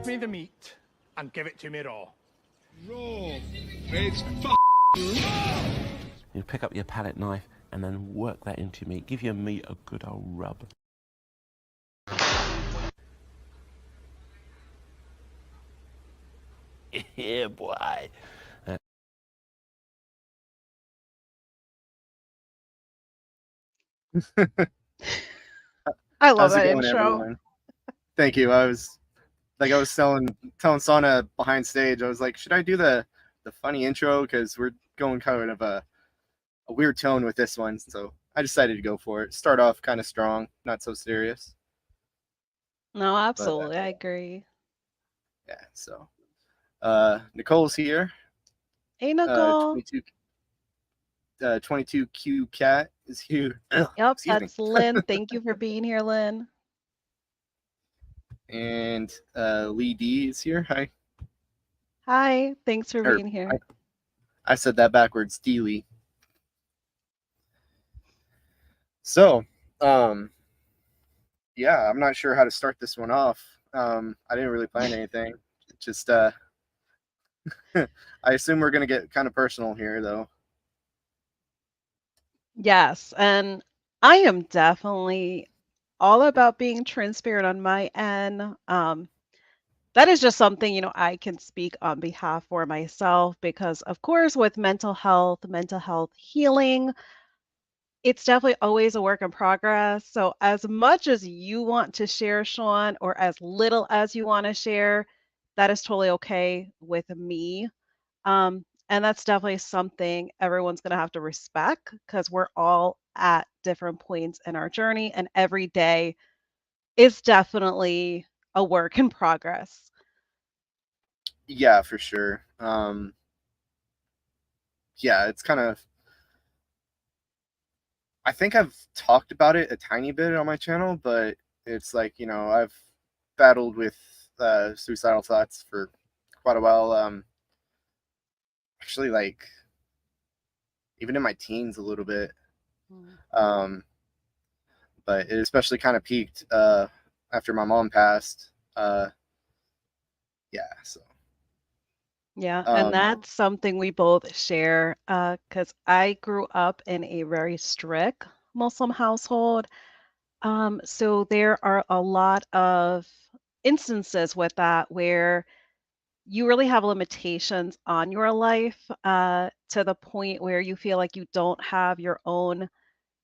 Give me the meat and give it to me raw. Raw. It's You pick up your palette knife and then work that into your meat. Give your meat a good old rub. Yeah, boy. I love How's it that going, intro. everyone? Thank you. I was telling Sana behind stage. I was like, should I do the funny intro, because we're going kind of a weird tone with this one. So I decided to go for it. Start off kind of strong, not so serious. No, absolutely. I agree. Yeah. So Nicole's here. Hey, Nicole. 22Q Cat is here. Yep, Excuse me. that's Lynn. Thank you for being here, Lynn. And Lee D is here. Hi. Hi. Thanks for Or, being here. I said that backwards. D Lee. So, yeah, I'm not sure how to start this one off. I didn't really plan anything. Just, I assume we're gonna get kind of personal here, though. Yes, and I am definitely all about being transparent on my end. That is just something, I can speak on behalf for myself because, of course, with mental health healing, it's definitely always a work in progress. So, as much as you want to share, Sean, or as little as you want to share, that is totally okay with me. And that's definitely something everyone's going to have to respect because we're all at different points in our journey, and every day is definitely a work in progress. Yeah, for sure. Yeah, it's kind of. I think I've talked about it a tiny bit on my channel, but it's like, I've battled with suicidal thoughts for quite a while. Actually, like, even in my teens a little bit. But it especially kind of peaked after my mom passed. Yeah, so. Yeah, and that's something we both share because I grew up in a very strict Muslim household. So there are a lot of instances with that where you really have limitations on your life to the point where you feel like you don't have your own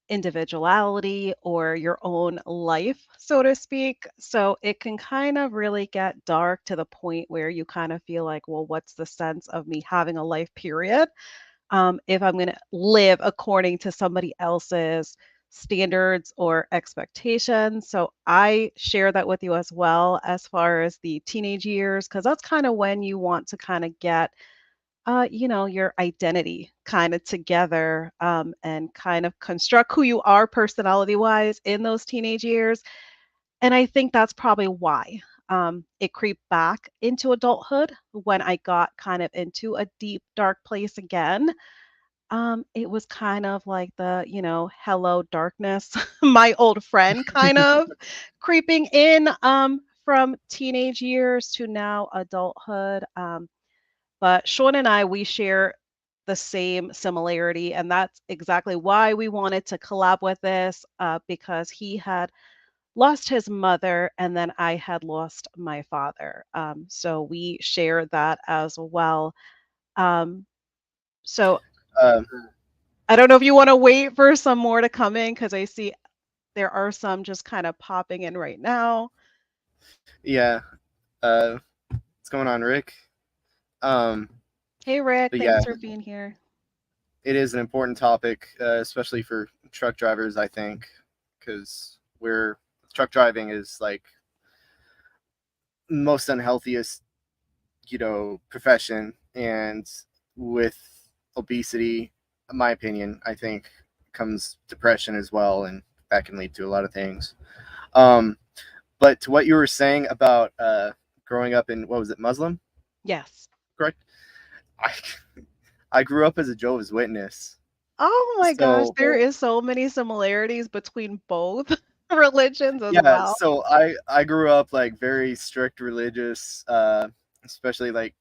individuality or your own life, so to speak. So it can kind of really get dark to the point where you kind of feel like, well, what's the sense of me having a life, period? If I'm going to live according to somebody else's standards or expectations. So I share that with you as well as far as the teenage years, because that's kind of when you want to kind of get your identity kind of together and kind of construct who you are personality wise in those teenage years. And I think that's probably why it creeped back into adulthood when I got kind of into a deep, dark place again. It was kind of like the, hello, darkness, my old friend kind of creeping in from teenage years to now adulthood. But Sean and I, we share the same similarity, and that's exactly why we wanted to collab with this because he had lost his mother and then I had lost my father. So we share that as well. So I don't know if you want to wait for some more to come in because I see there are some just kind of popping in right now. Yeah. What's going on, Rick? Hey, Rick, But thanks yeah, for being here. it is an important topic, especially for truck drivers, I think, because truck driving is like most unhealthiest, profession, and with obesity, in my opinion, I think comes depression as well, and that can lead to a lot of things. But to what you were saying about growing up in, what was it, Muslim? Yes. Correct. I grew up as a Jehovah's Witness. Oh my gosh, So there is so many similarities between both. religions as Yeah, well. so I grew up like very strict religious, especially like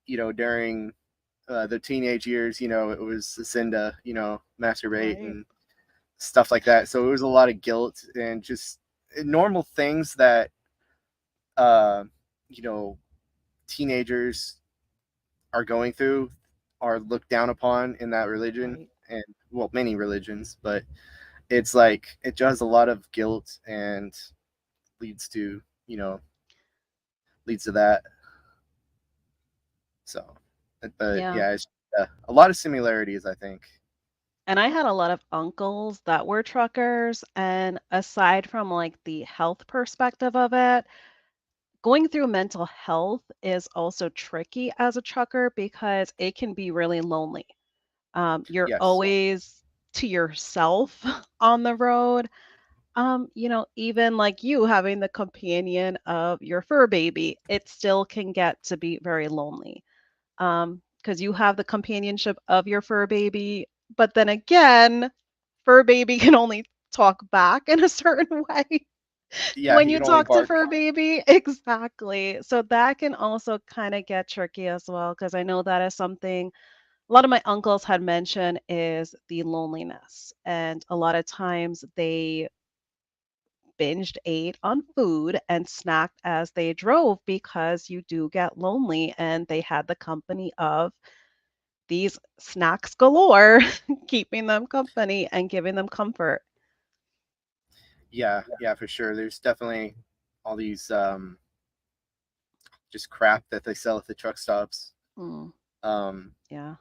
during the teenage years. It was a sin to masturbate Right. and stuff like that. So it was a lot of guilt and just normal things that uh, you know teenagers are going through are looked down upon in that religion, Right. and well, many religions, but it's like it does a lot of guilt and leads to leads to that. So, but Yeah. yeah, it's a lot of similarities, I think. And I had a lot of uncles that were truckers, and aside from like the health perspective of it, going through mental health is also tricky as a trucker because it can be really lonely. You're Yes. always to yourself on the road. Even like you having the companion of your fur baby, it still can get to be very lonely. Because you have the companionship of your fur baby, but then again, fur baby can only talk back in a certain way Yeah, when he you can only talk to bark. fur baby. Exactly. So that can also kind of get tricky as well, because I know that is something a lot of my uncles had mentioned is the loneliness. And a lot of times they binged ate on food and snacked as they drove because you do get lonely, and they had the company of these snacks galore, keeping them company and giving them comfort. Yeah, yeah, for sure. There's definitely all these just crap that they sell at the truck stops. Mm, Um, yeah.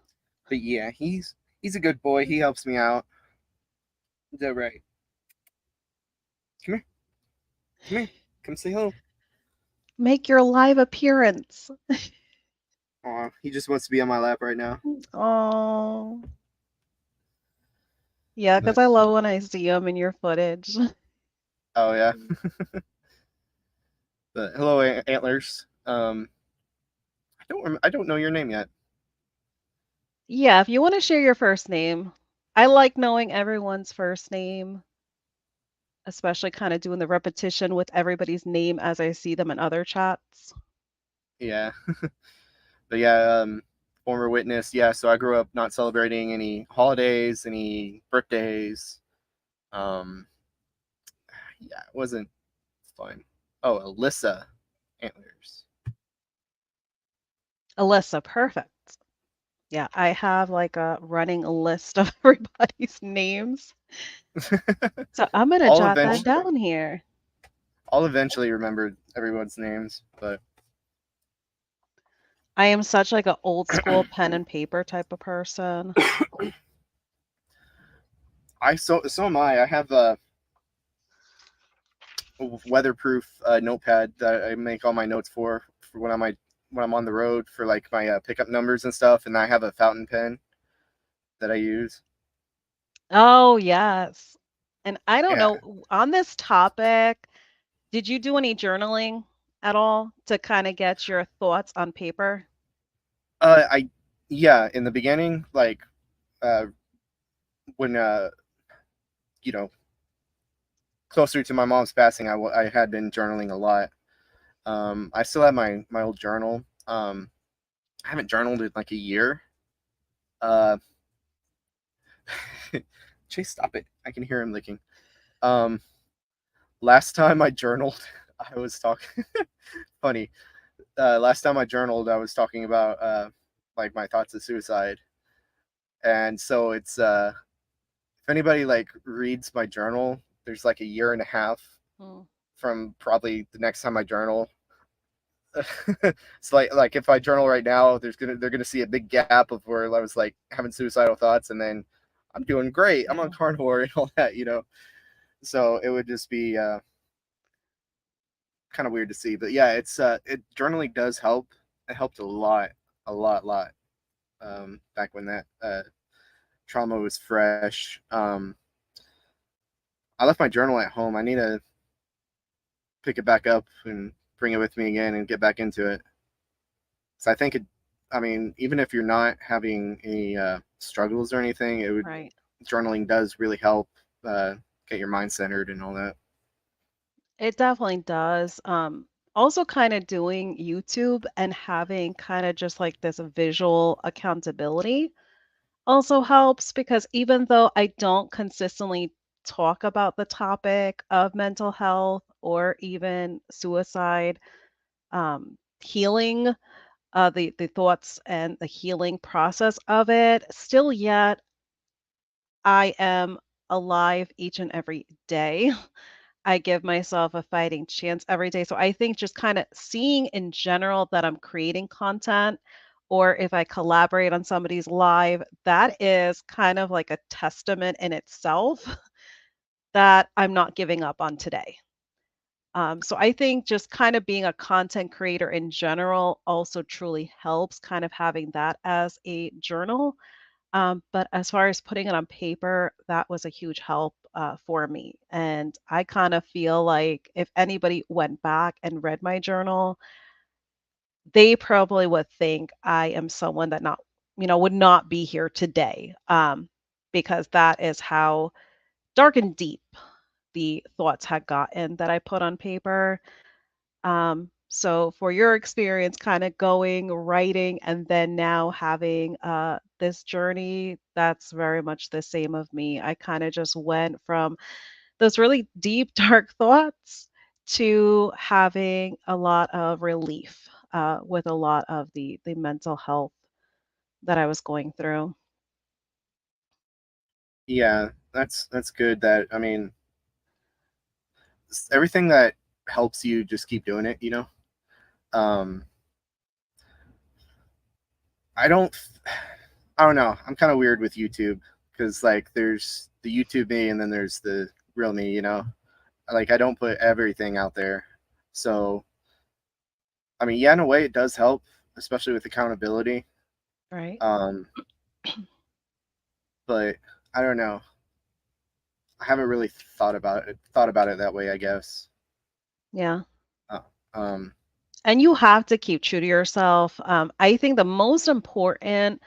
but yeah, he's a good boy. He helps me out. Is that right? Come here, come here, come say hello. Make your live appearance. Aw, he just wants to be on my lap right now. Oh, yeah, because But I love when I see them in your footage. oh yeah. But hello, antlers. I don't know your name yet. Yeah, if you want to share your first name, I like knowing everyone's first name, especially kind of doing the repetition with everybody's name as I see them in other chats. Yeah. But yeah, former witness. Yeah, so I grew up not celebrating any holidays, any birthdays. Um, yeah, it wasn't fun. Oh, Alyssa Antlers. Alyssa, perfect. Yeah, I have like a running list of everybody's names. So I'm gonna I'll jot that eventually, down here. I'll eventually remember everyone's names, but I am such like an old school pen and paper type of person. so am I. I have a weatherproof notepad that I make all my notes for when I'm on the road for like my pickup numbers and stuff, and I have a fountain pen that I use. Oh, yes. And I don't Yeah. know, on this topic, did you do any journaling at all to kind of get your thoughts on paper? I yeah, in the beginning, like uh when you know closer to my mom's passing, I had been journaling a lot. I still have my old journal. I haven't journaled in like a year. Uh, Chase, stop it! I can hear him licking. Um, Last time I journaled, I was talking funny. Last time I journaled, I was talking about like my thoughts of suicide, and so it's if anybody like reads my journal, there's like a year and a half Mm, from probably the next time I journal. It's like if I journal right now, they're gonna see a big gap of where I was like having suicidal thoughts, and then I'm doing great. I'm on yeah. carnivore and all that. So it would just be kind of weird to see, but yeah, it journaling does help. It helped a lot back when that trauma was fresh. I left my journal at home. I need to pick it back up and bring it with me again and get back into it. So I think I mean, even if you're not having any struggles or anything, Right. journaling does really help get your mind centered and all that. It definitely does. Also kind of doing YouTube and having kind of just like this visual accountability also helps because even though I don't consistently talk about the topic of mental health or even suicide, healing, the thoughts and the healing process of it, still yet I am alive each and every day. I give myself a fighting chance every day. So I think just kind of seeing in general that I'm creating content or if I collaborate on somebody's live, that is kind of like a testament in itself that I'm not giving up on today. So I think just kind of being a content creator in general also truly helps kind of having that as a journal. But as far as putting it on paper, that was a huge help for me. And I kind of feel like if anybody went back and read my journal, they probably would think I am someone that not, would not be here today. Because that is how dark and deep the thoughts had gotten that I put on paper. So for your experience kind of going, writing, and then now having this journey, that's very much the same of me. I kind of just went from those really deep, dark thoughts to having a lot of relief with a lot of the mental health that I was going through. Yeah, that's good. That I mean, everything that helps you just keep doing it. Um, I don't, I don't know. I'm kind of weird with YouTube because like there's the YouTube me and then there's the real me. Like I don't put everything out there. So I mean, yeah, in a way it does help, especially with accountability. Right. Um, but I don't know. I haven't really thought about it that way, I guess. Yeah. Uh, um, And you have to keep true to yourself. I think the most important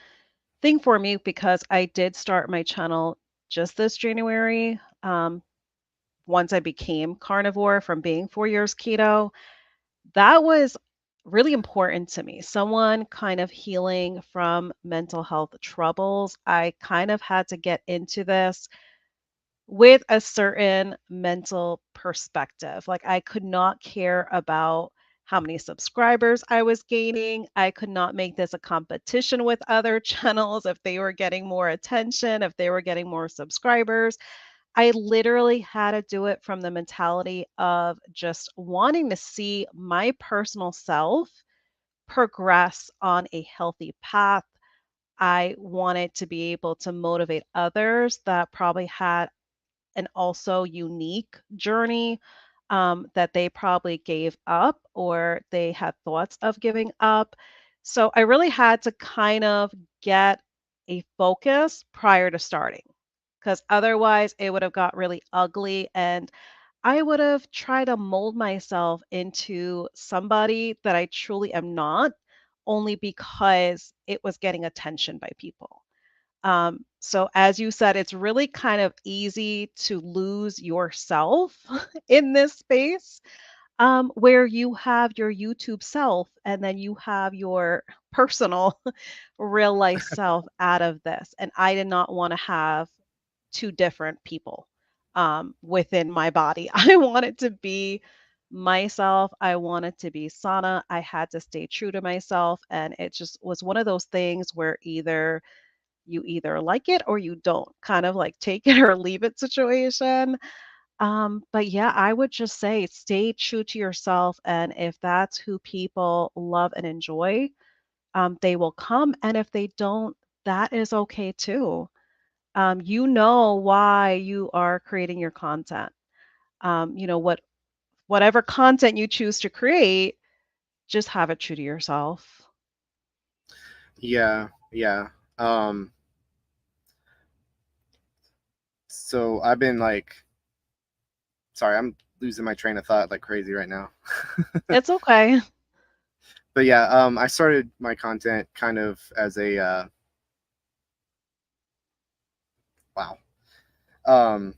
thing for me, because I did start my channel just this January, once I became carnivore from being 4 years keto, that was really important to me. Someone kind of healing from mental health troubles. I kind of had to get into this with a certain mental perspective. Like I could not care about how many subscribers I was gaining. I could not make this a competition with other channels if they were getting more attention, if they were getting more subscribers. I literally had to do it from the mentality of just wanting to see my personal self progress on a healthy path. I wanted to be able to motivate others that probably had an also unique journey that they probably gave up or they had thoughts of giving up. So I really had to kind of get a focus prior to starting because otherwise it would have got really ugly and I would have tried to mold myself into somebody that I truly am not only because it was getting attention by people. So as you said, it's really kind of easy to lose yourself in this space where you have your YouTube self and then you have your personal real life self out of this. And I did not want to have two different people within my body. I wanted to be myself. I wanted to be Sana. I had to stay true to myself. And it just was one of those things where you either like it or you don't, kind of like take it or leave it situation. But yeah, I would just say stay true to yourself. And if that's who people love and enjoy, they will come. And if they don't, that is okay too. You know why you are creating your content. Whatever content you choose to create, just have it true to yourself. yeah, yeah. So I've been like, sorry, I'm losing my train of thought like crazy right now. It's okay. But yeah, I started my content kind of as a wow. Um,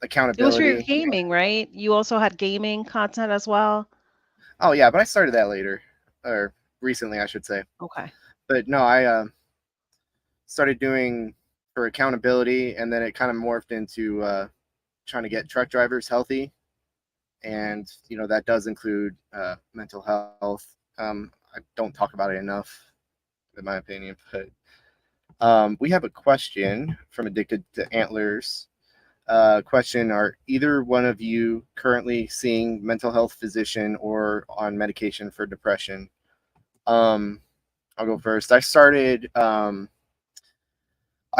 It was for your accountability. gaming, right? You also had gaming content as well. Oh yeah, but I started that later, or recently, I should say. Okay. But no, I started doing for accountability, and then it kind of morphed into trying to get truck drivers healthy, and that does include mental health. I don't talk about it enough, in my opinion. But we have a question from Addicted to Antlers. Question: are either one of you currently seeing mental health physician or on medication for depression? I'll go first. I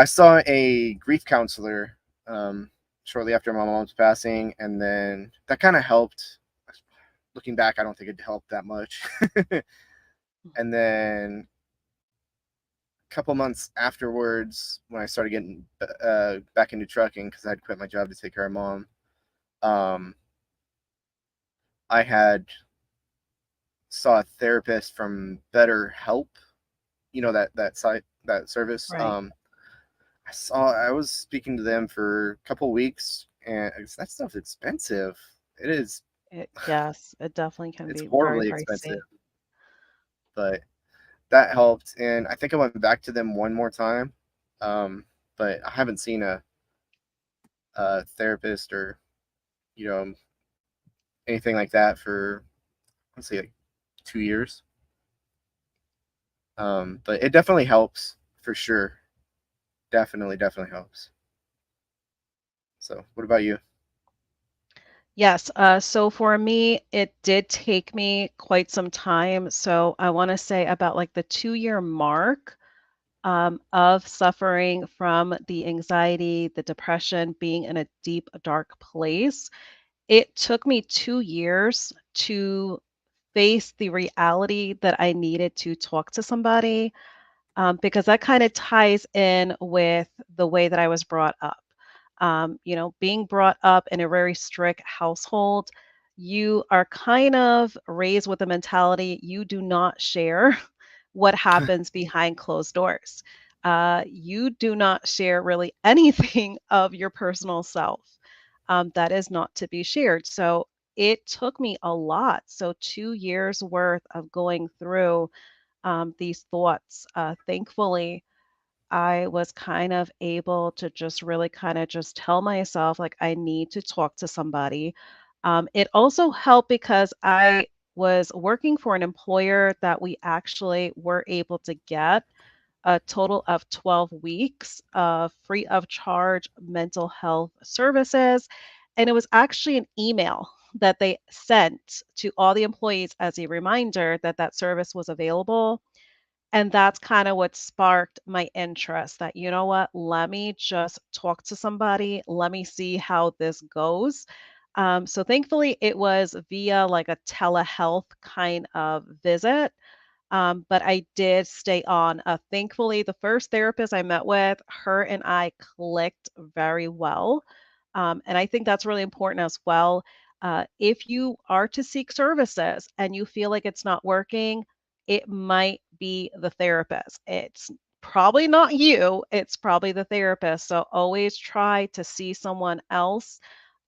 saw a grief counselor shortly after my mom's passing, and then that kind of helped. Looking back, I don't think it helped that much. And then a couple months afterwards, when I started getting back into trucking, because I had quit my job to take care of mom, I had saw a therapist from BetterHelp. That site, that service. Right. I was speaking to them for a couple weeks, and that stuff's expensive. It is. Yes, it definitely can It's be very horribly pricey. expensive, but that helped, and I think I went back to them one more time, but I haven't seen a therapist or you know anything like that for, let's say, like 2 years. But it definitely helps for sure. Definitely helps. So, what about you? Yes, so for me, it did take me quite some time. So I want to say about like the 2-year mark of suffering from the anxiety, the depression, being in a deep, dark place. It took me 2 years to face the reality that I needed to talk to somebody, because that kind of ties in with the way that I was brought up. Being brought up in a very strict household, you are kind of raised with the mentality you do not share what happens behind closed doors. You do not share really anything of your personal self. That is not to be shared. So it took me a lot. So 2 years worth of going through these thoughts. Thankfully, I was kind of able to just really kind of just tell myself, like, I need to talk to somebody. It also helped because I was working for an employer that we actually were able to get a total of 12 weeks of free of charge mental health services. And it was actually an email that they sent to all the employees as a reminder that that service was available. And that's kind of what sparked my interest that, you know what, let me just talk to somebody. Let me see how this goes. So thankfully, it was via like a telehealth kind of visit. But I did stay on. Thankfully, the first therapist I met with, her and I clicked very well. And I think that's really important as well. If you are to seek services and you feel like it's not working, it might be the therapist. It's probably not you, it's probably the therapist. So always try to see someone else.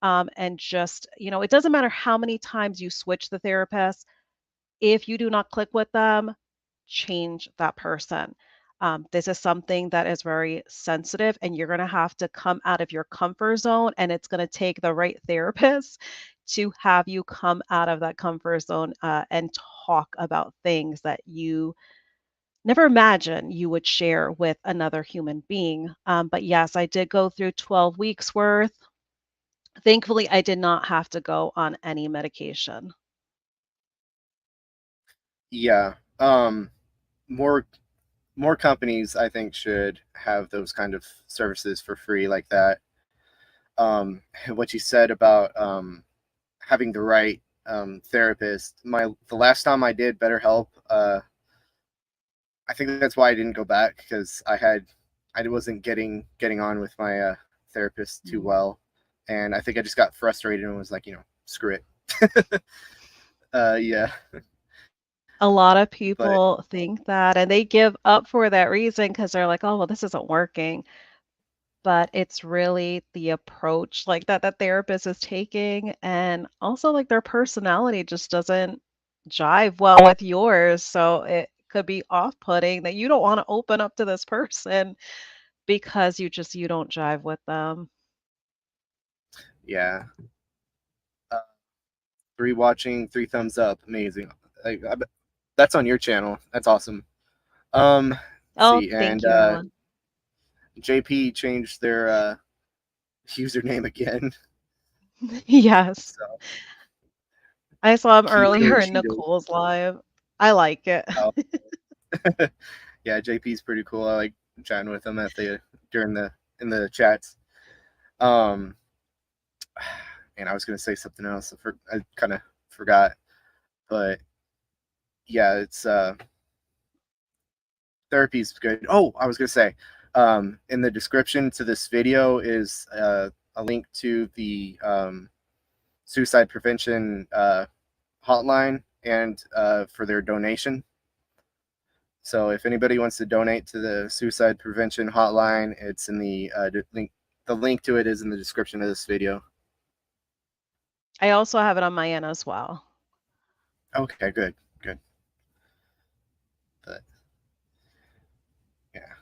And just, it doesn't matter how many times you switch the therapist. If you do not click with them, change that person. This is something that is very sensitive, and you're going to have to come out of your comfort zone, and it's going to take the right therapist to have you come out of that comfort zone and talk about things that you never imagined you would share with another human being. But yes, I did go through 12 weeks worth. Thankfully, I did not have to go on any medication. Yeah. More companies, I think, should have those kind of services for free like that. What you said about having the right therapist. The last time I did BetterHelp, I think that's why I didn't go back, because I wasn't getting on with my therapist too well, and I think I just got frustrated and was like, screw it. Yeah. A lot of But people think that, and they give up for that reason because they're like, "Oh, well, this isn't working." but it's really the approach like that therapist is taking, and also like their personality just doesn't jive well with yours. So it could be off-putting that you don't want to open up to this person because you don't jive with them. Yeah. Uh, Three watching, three thumbs up. Amazing. That's on your channel. That's awesome. Let's Oh, see, thank and you, Noah. JP changed their username again. Yes. So I saw him Keto earlier in Cheetos. Nicole's live. I like it. Oh. Yeah, JP's pretty cool. I like chatting with him in the chats. Um, and I was gonna say something else. I kind of forgot, but yeah, it's therapy's good. Oh, I was gonna say, in the description to this video is a link to the suicide prevention hotline and for their donation. So if anybody wants to donate to the suicide prevention hotline, it's in the link. The link to it is in the description of this video. I also have it on my end as well. Okay, good. But yeah,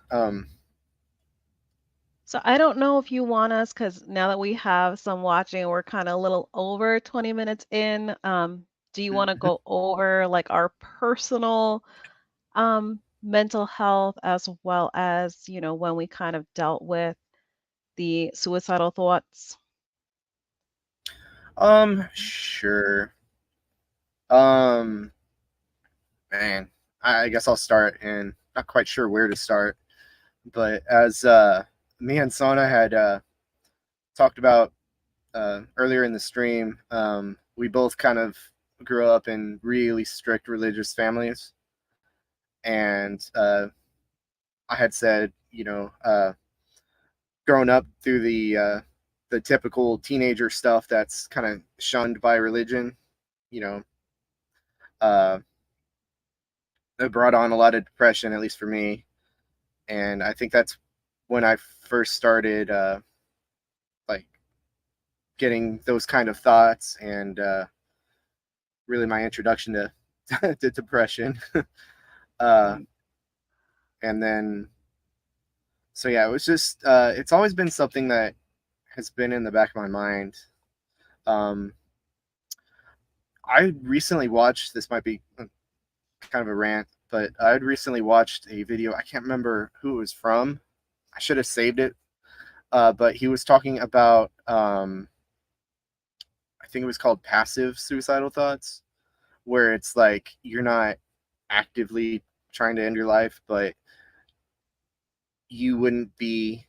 So I don't know if you want us, because now that we have some watching, we're kind of a little over 20 minutes in. Do you want to go over like our personal mental health as well as, when we kind of dealt with the suicidal thoughts? sure. Um, Man, I guess I'll start, and not quite sure where to start, but as me and Sona had talked about earlier in the stream, we both kind of grew up in really strict religious families, and I had said, growing up through the typical teenager stuff that's kind of shunned by religion, you know, uh, it brought on a lot of depression, at least for me. And I think that's when I first started like getting those kind of thoughts, and really my introduction to to depression. uh, and then so yeah, it was just it's always been something that has been in the back of my mind. um, I recently watched, this might be kind of a rant, but I'd recently watched a video. I can't remember who it was from. I should have saved it. But he was talking about, I think it was called passive suicidal thoughts, where it's like you're not actively trying to end your life, but you wouldn't be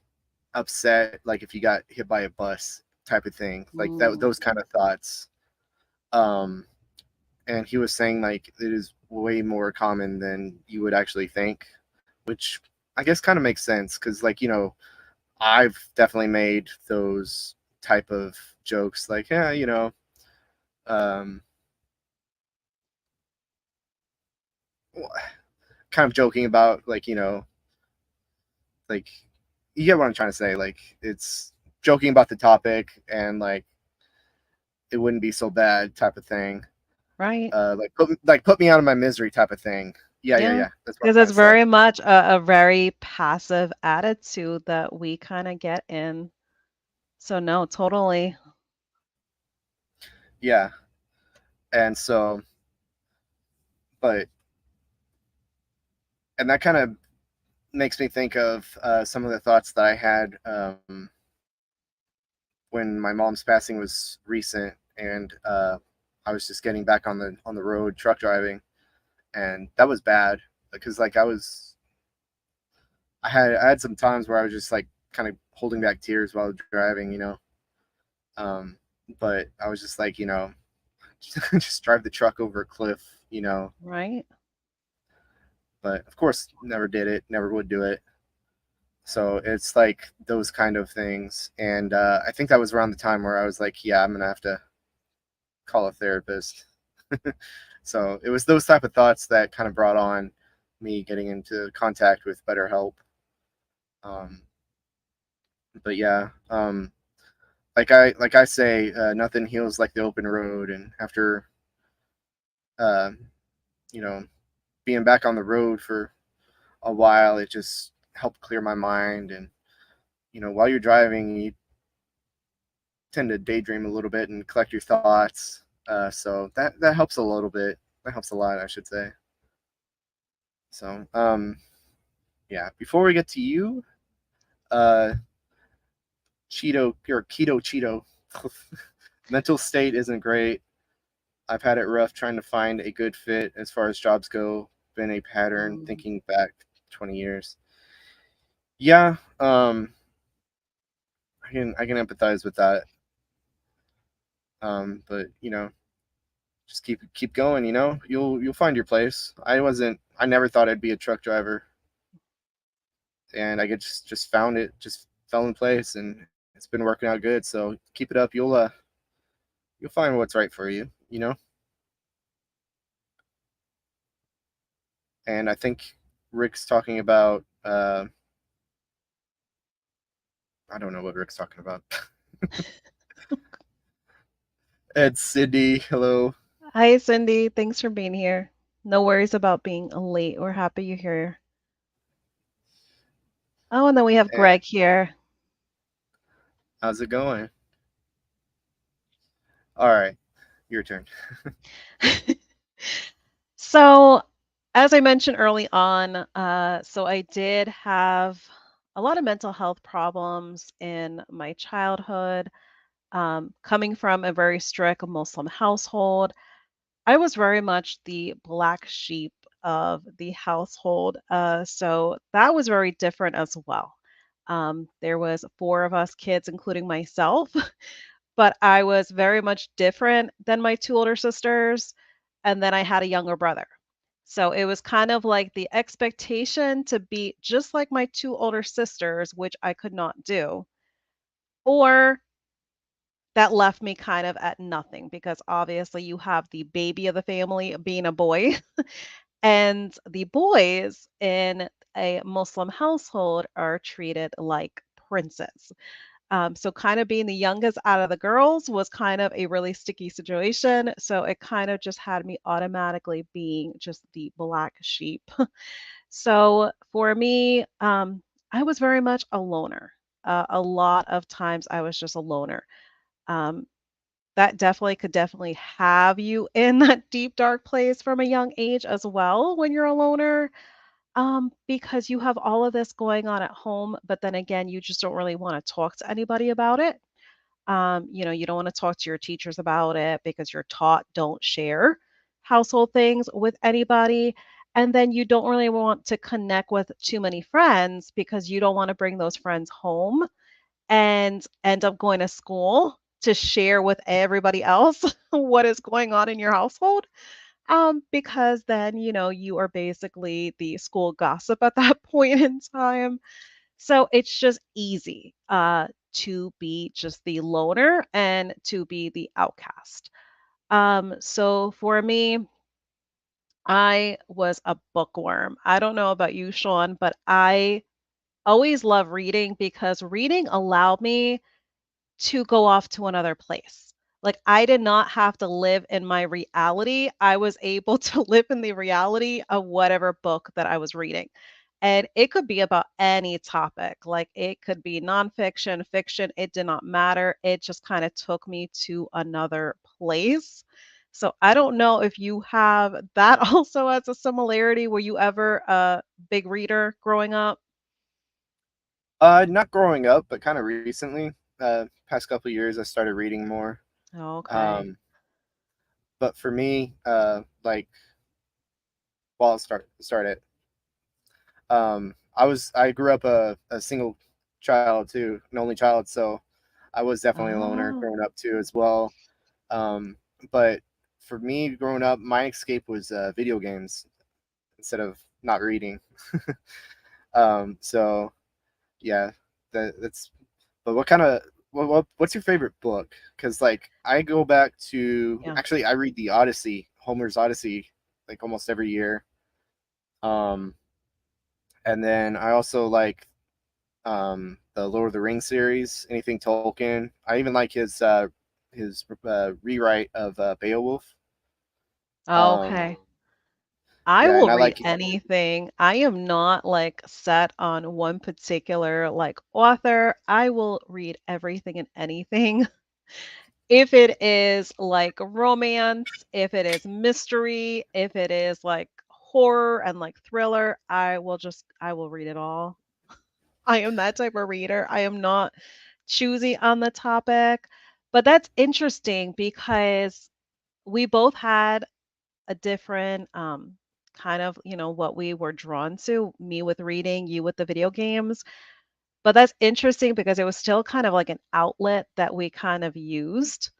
upset like if you got hit by a bus type of thing, like that, those kind of thoughts. Um, and he was saying like it is way more common than you would actually think, which I guess kind of makes sense because, like, I've definitely made those type of jokes, like, yeah, um, kind of joking about, like, like, you get what I'm trying to say. Like, it's joking about the topic, and like it wouldn't be so bad type of thing. Right. Like put me out of my misery type of thing. Yeah. That's what I'm Because trying it's to say. very much a very passive attitude that we kind of get in. So no, totally. Yeah. And so, but, and that kind of makes me think of some of the thoughts that I had when my mom's passing was recent, and I was just getting back on the road truck driving, and that was bad because, like, I had some times where I was just like kind of holding back tears while driving, but I was just like, just drive the truck over a cliff, Right. but of course never did it, never would do it. So it's like those kind of things. And I think that was around the time where I was like, yeah, I'm gonna have to call a therapist. So it was those type of thoughts that kind of brought on me getting into contact with BetterHelp. But yeah, like I say, nothing heals like the open road. And after uh, you know, being back on the road for a while, it just helped clear my mind. And while you're driving, you tend to daydream a little bit and collect your thoughts. So that helps a little bit. That helps a lot, I should say. So yeah. Before we get to you, uh, Cheeto or Keto Cheeto, mental state isn't great. I've had it rough trying to find a good fit as far as jobs go. Been a pattern Mm. thinking back 20 years. Yeah, I can empathize with that. But just keep going. You'll find your place. I never thought I'd be a truck driver, and I just found it. Just fell in place, and it's been working out good. So keep it up. You'll find what's right for you. And I think Rick's talking about. I don't know what Rick's talking about. Ed, Cindy, hello. Hi, Cindy. Thanks for being here. No worries about being late. We're happy you're here. Oh, and then we have And Greg here. how's it going? All right, your turn. So, as I mentioned early on, so I did have a lot of mental health problems in my childhood. Coming from a very strict Muslim household, I was very much the black sheep of the household. So that was very different as well. There was four of us kids, including myself, but I was very much different than my two older sisters. And then I had a younger brother. So it was kind of like the expectation to be just like my two older sisters, which I could not do, or that left me kind of at nothing because obviously you have the baby of the family being a boy, and the boys in a Muslim household are treated like princes. So kind of being the youngest out of the girls was kind of a really sticky situation. So it kind of just had me automatically being just the black sheep. So for me, I was very much a loner. A lot of times I was just a loner. Um, that definitely could definitely have you in that deep dark place from a young age as well when you're a loner, because you have all of this going on at home, but then again, you just don't really want to talk to anybody about it. You don't want to talk to your teachers about it because you're taught don't share household things with anybody. And then you don't really want to connect with too many friends because you don't want to bring those friends home and end up going to school to share with everybody else what is going on in your household. Because then, you are basically the school gossip at that point in time. So it's just easy to be just the loner and to be the outcast. So for me, I was a bookworm. I don't know about you, Sean, but I always love reading because reading allowed me to go off to another place. Like, I did not have to live in my reality. I was able to live in the reality of whatever book that I was reading. And it could be about any topic. Like, it could be nonfiction, fiction. It did not matter. It just kind of took me to another place. So I don't know if you have that also as a similarity. Were you ever a big reader growing up? Not growing up, but kind of recently. Past couple years, I started reading more. Okay. Um, but for me, like, well, I'll start it. I grew up a single child too, an only child, so I was definitely a loner Oh. growing up too as well. Um, but for me, growing up, my escape was video games instead of not reading. So yeah, that's. But what kind of what's your favorite book? Because like I go back to Yeah. actually I read the Odyssey, Homer's Odyssey, like almost every year. Um, and then I also like the Lord of the Rings series, anything Tolkien. I even like his rewrite of Beowulf. Okay. I Yeah, and will I read like anything. I am not like set on one particular like author. I will read everything and anything. If it is like romance, if it is mystery, if it is like horror and like thriller, I will read it all. I am that type of reader. I am not choosy on the topic. But that's interesting because we both had a different kind of, what we were drawn to, me with reading, you with the video games. But that's interesting because it was still kind of like an outlet that we kind of used.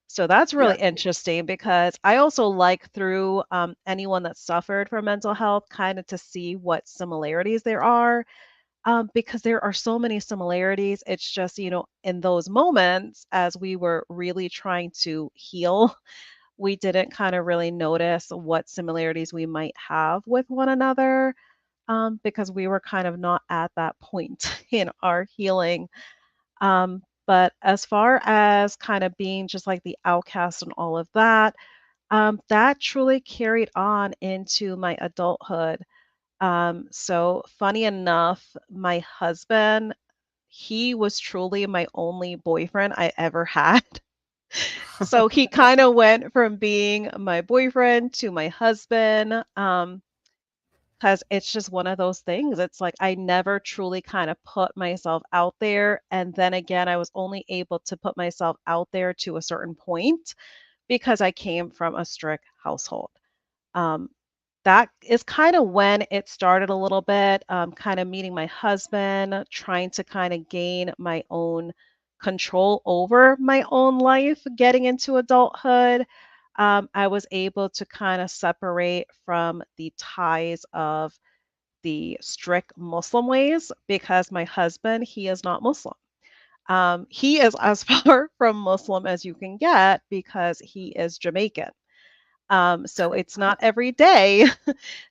So that's yeah, really interesting because I also like through anyone that suffered from mental health, kind of to see what similarities there are, because there are so many similarities. It's just, in those moments as we were really trying to heal, we didn't kind of really notice what similarities we might have with one another, because we were kind of not at that point in our healing. But as far as kind of being just like the outcast and all of that, that truly carried on into my adulthood. So funny enough, my husband, he was truly my only boyfriend I ever had. So he kind of went from being my boyfriend to my husband. 'Cause it's just one of those things. It's like I never truly kind of put myself out there, and then again, I was only able to put myself out there to a certain point because I came from a strict household. Um, that is kind of when it started a little bit, kind of meeting my husband, trying to kind of gain my own control over my own life, getting into adulthood. I was able to kind of separate from the ties of the strict Muslim ways because my husband, he is not Muslim. He is as far from Muslim as you can get because he is Jamaican. So it's not every day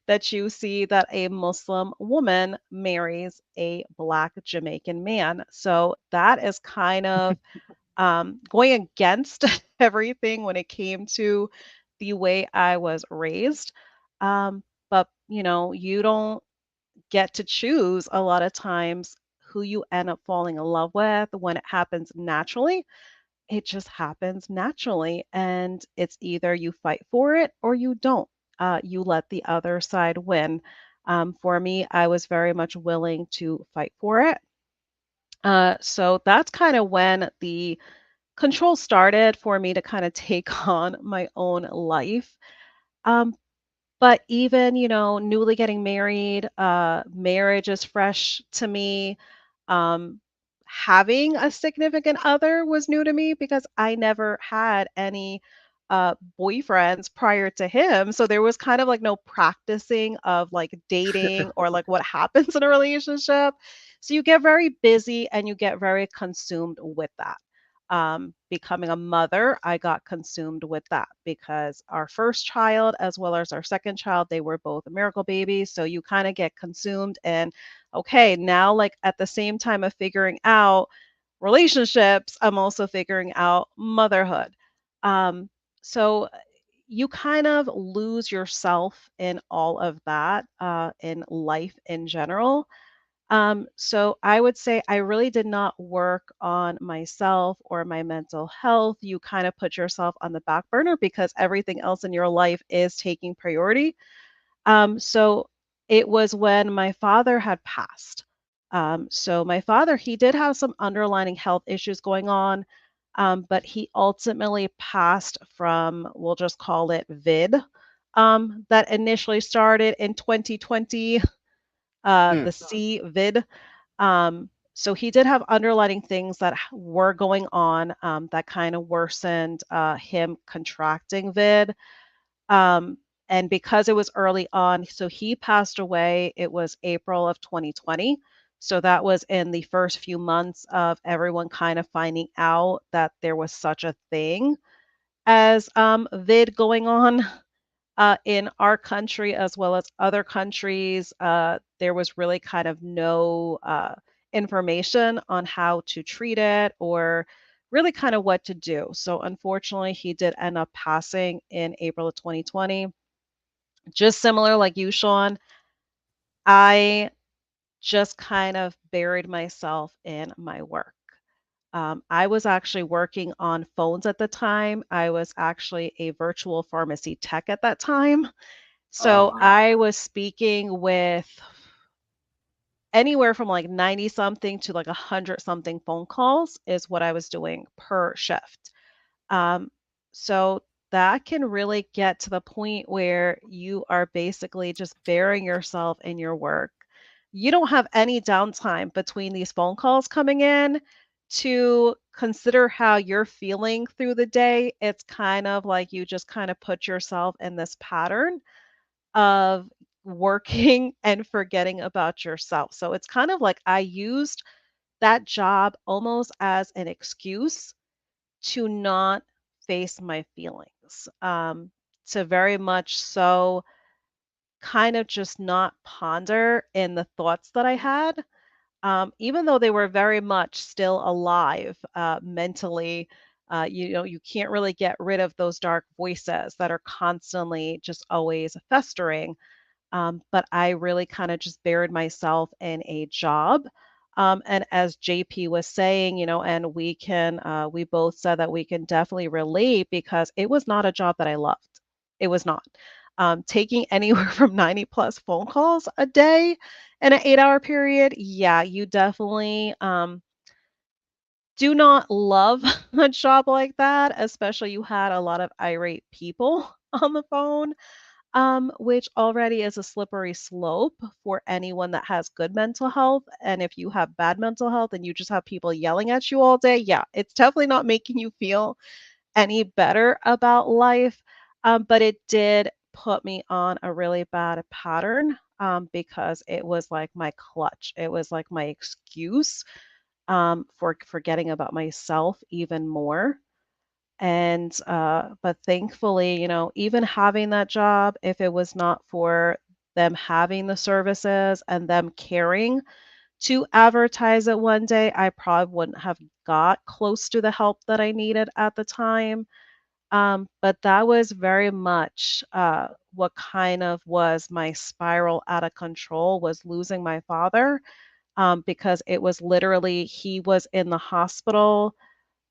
that you see that a Muslim woman marries a Black Jamaican man. So that is kind of going against everything when it came to the way I was raised. But you don't get to choose a lot of times who you end up falling in love with when it happens naturally. It just happens naturally. And it's either you fight for it or you don't. You let the other side win. For me, I was very much willing to fight for it. So that's kind of when the control started for me to kind of take on my own life. Um, but even, newly getting married, marriage is fresh to me. Um, Having a significant other was new to me because I never had any boyfriends prior to him. So there was kind of like no practicing of like dating or like what happens in a relationship. So you get very busy and you get very consumed with that. Becoming a mother, I got consumed with that because our first child, as well as our second child, they were both miracle babies. So you kind of get consumed and okay, now like at the same time of figuring out relationships, I'm also figuring out motherhood. Um, so you kind of lose yourself in all of that, in life in general. So I would say I really did not work on myself or my mental health. You kind of put yourself on the back burner because everything else in your life is taking priority. So it was when my father had passed. So my father, he did have some underlying health issues going on, but he ultimately passed from, we'll just call it VID, that initially started in 2020, mm, the C vid. So he did have underlying things that were going on, that kind of worsened him contracting vid. Um, and because it was early on, so he passed away, it was April of 2020. So that was in the first few months of everyone kind of finding out that there was such a thing as vid going on. In our country as well as other countries, there was really kind of no information on how to treat it or really kind of what to do. So unfortunately, he did end up passing in April of 2020. Just similar like you, Sean, I just kind of buried myself in my work. I was actually working on phones at the time. I was actually a virtual pharmacy tech at that time. So Oh, I was speaking with anywhere from like 90 something to like 100 something phone calls is what I was doing per shift. Um, so that can really get to the point where you are basically just burying yourself in your work. You don't have any downtime between these phone calls coming in to consider how you're feeling through the day. It's kind of like you just kind of put yourself in this pattern of working and forgetting about yourself. So it's kind of like I used that job almost as an excuse to not face my feelings, to very much so kind of just not ponder in the thoughts that I had, even though they were very much still alive mentally. You know, you can't really get rid of those dark voices that are constantly just always festering. But I really kind of just buried myself in a job. And as JP was saying, you know, and we both said that we can definitely relate because it was not a job that I loved. It was not. Taking anywhere from 90 plus phone calls a day in an 8 hour period, yeah, you definitely do not love a job like that, especially you had a lot of irate people on the phone, which already is a slippery slope for anyone that has good mental health. And if you have bad mental health and you just have people yelling at you all day, yeah, it's definitely not making you feel any better about life. But it did put me on a really bad pattern because it was like my clutch. It was like my excuse for forgetting about myself even more. And but thankfully, you know, even having that job, if it was not for them having the services and them caring to advertise it one day, I probably wouldn't have got close to the help that I needed at the time. But that was very much what kind of was my spiral out of control was losing my father, because it was literally he was in the hospital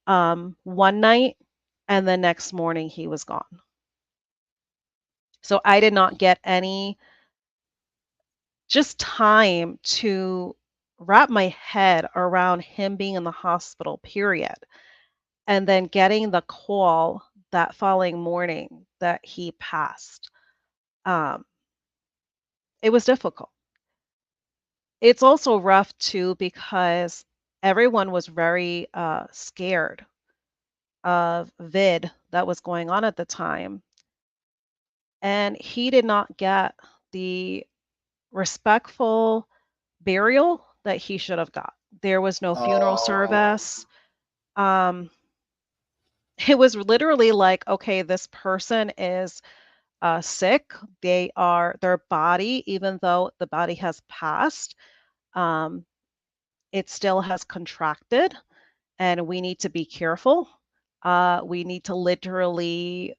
one night and the next morning he was gone. So I did not get any just time to wrap my head around him being in the hospital, period. And then getting the call that following morning that he passed. Um, it was difficult. It's also rough too because everyone was very scared of vid that was going on at the time. And he did not get the respectful burial that he should have got. There was no funeral oh, service. Um, it was literally like, okay, this person is sick. Their body, even though the body has passed, um, it still has contracted, and we need to be careful. We need to literally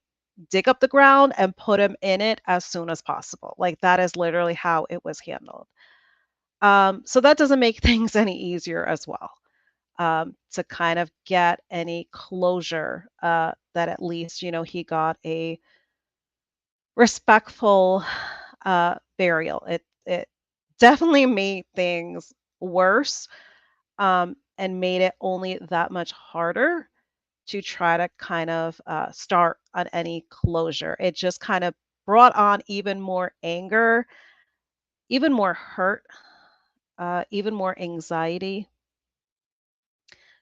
dig up the ground and put him in it as soon as possible. Like that is literally how it was handled. So that doesn't make things any easier as well, to kind of get any closure, that at least, you know, he got a respectful burial. It definitely made things worse, and made it only that much harder to try to kind of start on any closure. It just kind of brought on even more anger, even more hurt, even more anxiety.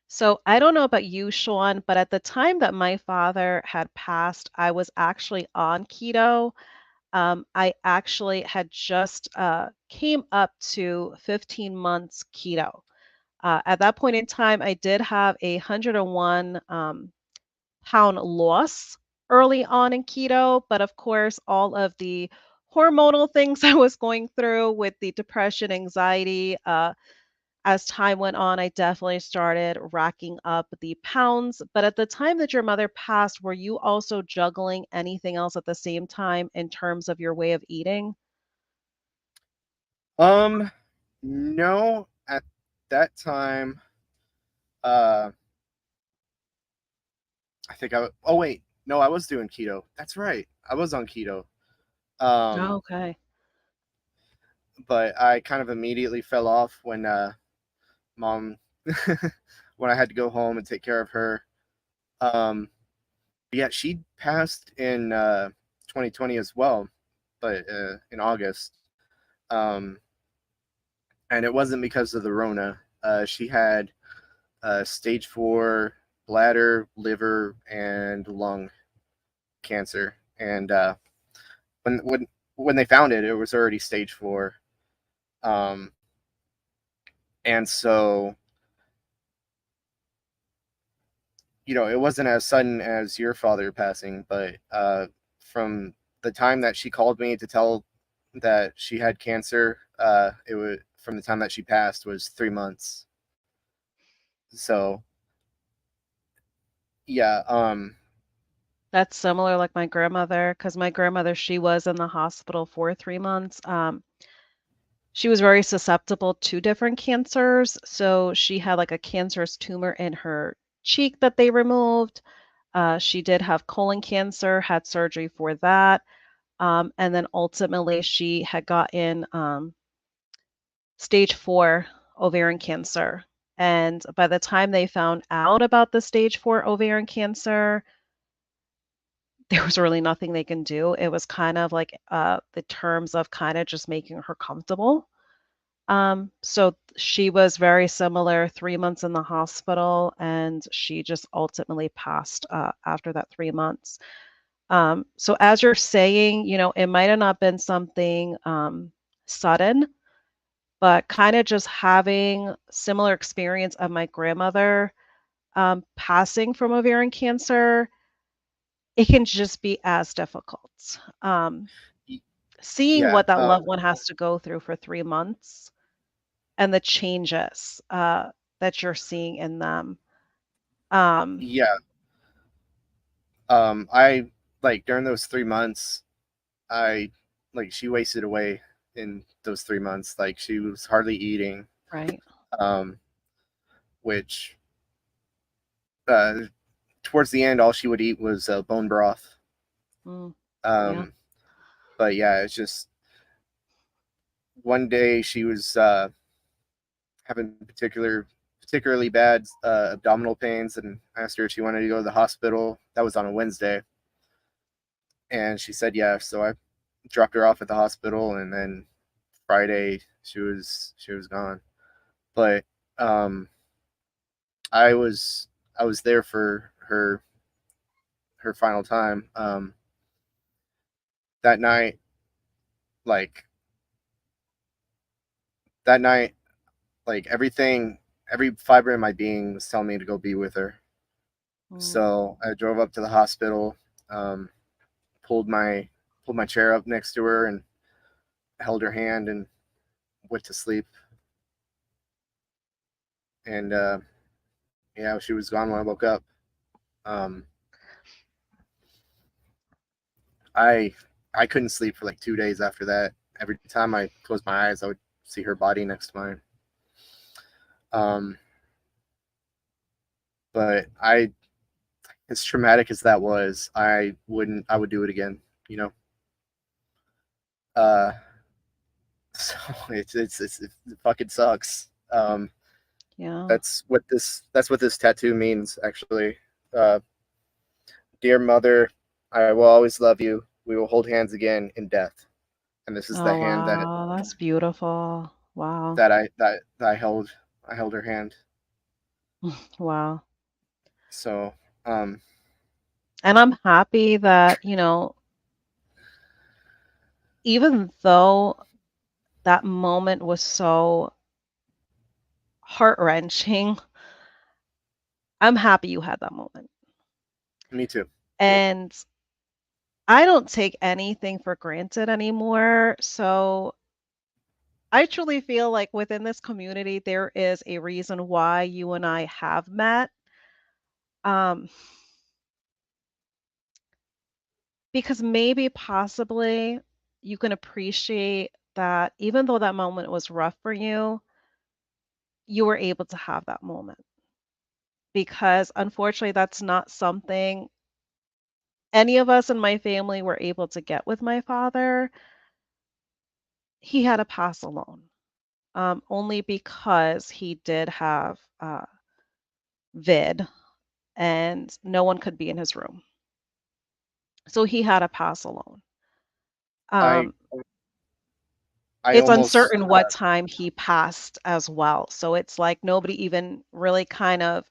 So I don't know about you, Sean, but at the time that my father had passed, I was actually on keto. I actually had just came up to 15 months keto. At that point in time, I did have a 101 pound loss early on in keto, but of course, all of the hormonal things I was going through with the depression, anxiety, as time went on, I definitely started racking up the pounds. But at the time that your mother passed, were you also juggling anything else at the same time in terms of your way of eating? Um, no, at that time, uh, I think oh wait, no, I was doing keto. That's right. I was on keto. Oh, Um, okay. but I kind of immediately fell off when mom when I had to go home and take care of her. Um, yeah, she passed in 2020 as well, but in August. Um, and it wasn't because of the Rona. She had stage 4 bladder, liver, and lung cancer, and when when they found it, it was already stage 4. Um, and so it wasn't as sudden as your father passing, but from the time that she called me to tell that she had cancer, it was from the time that she passed was 3 months. So yeah, That's similar like my grandmother, because my grandmother, she was in the hospital for 3 months. She was very susceptible to different cancers. So she had like a cancerous tumor in her cheek that they removed. She did have colon cancer, had surgery for that. And then ultimately, she had gotten stage 4 ovarian cancer. And by the time they found out about the stage 4 ovarian cancer, there was really nothing they can do. It was kind of like the terms of kind of just making her comfortable. So she was very similar, 3 months in the hospital, and she just ultimately passed after that 3 months. So as you're saying, it might have not been something sudden, but kind of just having similar experience of my grandmother passing from ovarian cancer, it can just be as difficult. y- Seeing yeah, what that loved one has to go through for 3 months and the changes that you're seeing in them. Um, yeah. I like during those 3 months, I she wasted away in those 3 months. Like she was hardly eating, right. um, which uh, towards the end, all she would eat was bone broth. Mm, yeah. Um, but yeah, it's just one day she was having particularly bad abdominal pains, and I asked her if she wanted to go to the hospital. That was on a Wednesday, and she said yeah. So I dropped her off at the hospital, and then Friday she was gone. But um, I was I was there for her final time. That night, like that night, like every fiber in my being was telling me to go be with her. Mm, So I drove up to the hospital, um, pulled my pulled my chair up next to her and held her hand and went to sleep. And yeah, she was gone when I woke up. Um, I I couldn't sleep for like 2 days after that. Every time I closed my eyes, I would see her body next to mine. Um, but as traumatic as that was, I would do it again. You know. Uh, so it fucking sucks. yeah. That's what this tattoo means actually. Uh, Dear mother, I will always love you. We will hold hands again in death. And this is the Oh, hand that wow. That's beautiful. Wow. that I that, that I held her hand. Wow. So um And I'm happy that, even though that moment was so heart-wrenching, I'm happy you had that moment. me too. And I don't take anything for granted anymore. So I truly feel like within this community, there is a reason why you and I have met. Um, because maybe possibly you can appreciate that even though that moment was rough for you, you were able to have that moment. Because unfortunately, that's not something any of us in my family were able to get with my father. He had to pass alone, only because he did have vid and no one could be in his room. So he had to pass alone. I Um, I it's almost uncertain what time he passed as well. So it's like nobody even really kind of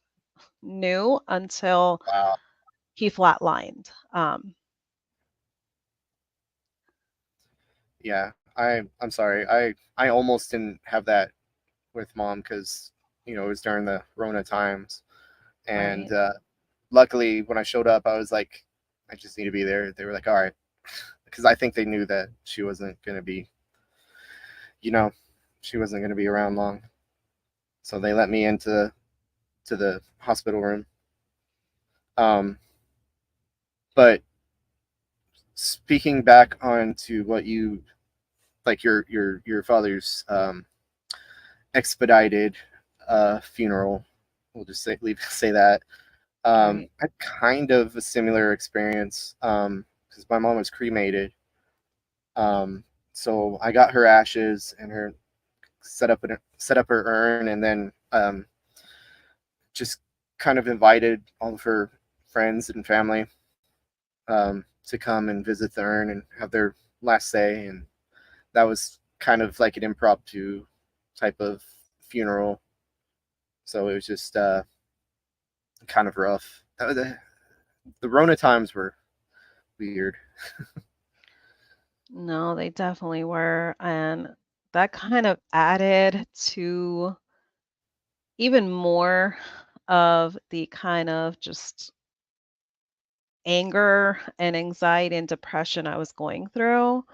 knew until wow. he flatlined. Yeah, I'm sorry. I almost didn't have that with mom because it was during the Rona times, and Right. luckily when I showed up, I was like, I just need to be there. They were like, all right, because I think they knew that she wasn't gonna be, you know, she wasn't gonna be around long, so they let me into the hospital room. Um, but speaking back on to what you like your father's expedited funeral. We'll just say that. Right. I had kind of a similar experience because my mom was cremated. Um, so I got her ashes and her set up her urn, and then just kind of invited all of her friends and family to come and visit the urn and have their last say. And that was kind of like an impromptu type of funeral. So it was just kind of rough. The Rona times were weird. No, they definitely were. And that kind of added to even more of the kind of just anger and anxiety and depression I was going through.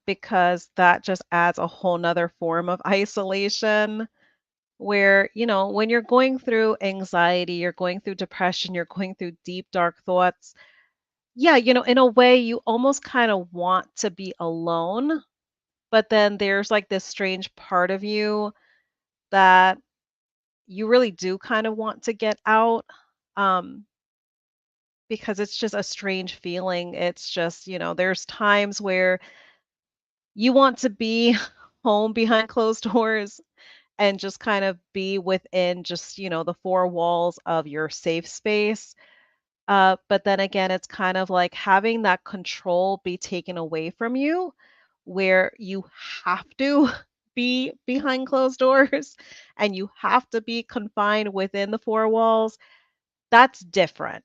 Because that just adds a whole nother form of isolation where, when you're going through anxiety, you're going through depression, you're going through deep, dark thoughts. Yeah, in a way, you almost kind of want to be alone, but then there's like this strange part of you that you really do kind of want to get out. Um, because it's just a strange feeling. It's just, there's times where you want to be home behind closed doors and just kind of be within just, the four walls of your safe space. But then again, it's kind of like having that control be taken away from you, where you have to be behind closed doors and you have to be confined within the four walls. That's different,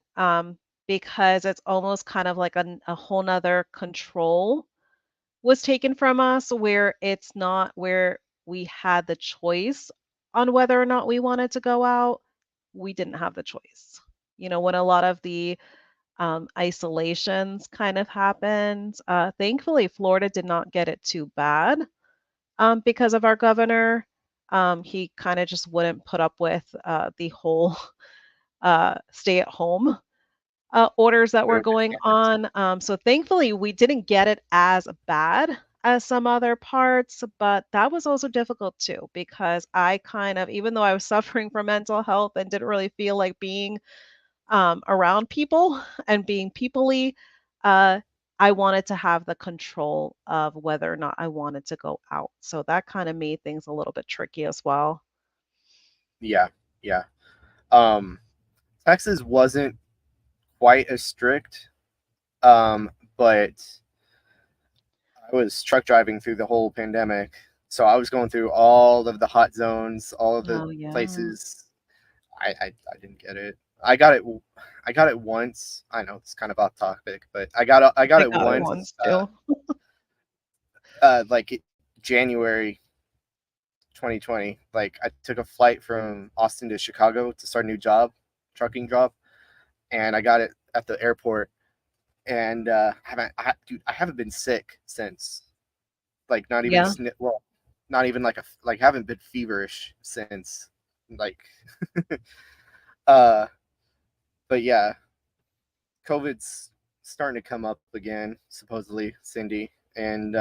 because it's almost kind of like a whole nother control was taken from us, where it's not where we had the choice on whether or not we wanted to go out. We didn't have the choice. When a lot of the isolations kind of happened, thankfully, Florida did not get it too bad, because of our governor. He kind of just wouldn't put up with the whole stay at home orders that were going on. So thankfully, we didn't get it as bad as some other parts, but that was also difficult too, because I kind of, even though I was suffering from mental health and didn't really feel like being around people and being peoply, uh, I wanted to have the control of whether or not I wanted to go out. So that kind of made things a little bit tricky as well. Yeah, yeah. Um, Texas wasn't quite as strict, but I was truck driving through the whole pandemic, so I was going through all of the hot zones, all of the Oh, yeah. places. I didn't get it. I got it once. I know it's kind of off topic, but I got I it got it once. once too. Like January 2020. Like I took a flight from Austin to Chicago to start a new job, trucking job, and I got it at the airport. And dude, I haven't been sick since. Like not even Yeah. well, not even like haven't been feverish since like uh but yeah, COVID's starting to come up again, supposedly, Cindy. And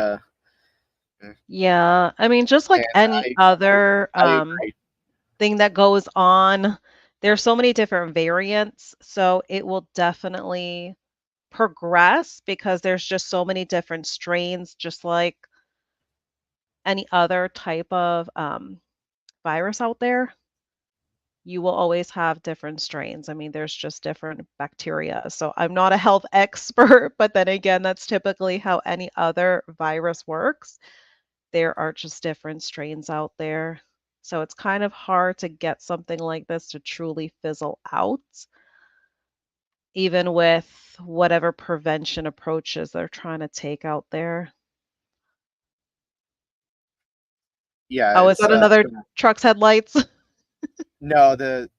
Yeah, I mean, just like and any other I agree. thing that goes on, there's so many different variants, so it will definitely progress because there's just so many different strains, just like any other type of virus out there. You will always have different strains. I mean, there's just different bacteria. So I'm not a health expert, but then again, that's typically how any other virus works. There are just different strains out there. So it's kind of hard to get something like this to truly fizzle out, even with whatever prevention approaches they're trying to take out there. Yeah, Oh, is it's that another truck's headlights? no, the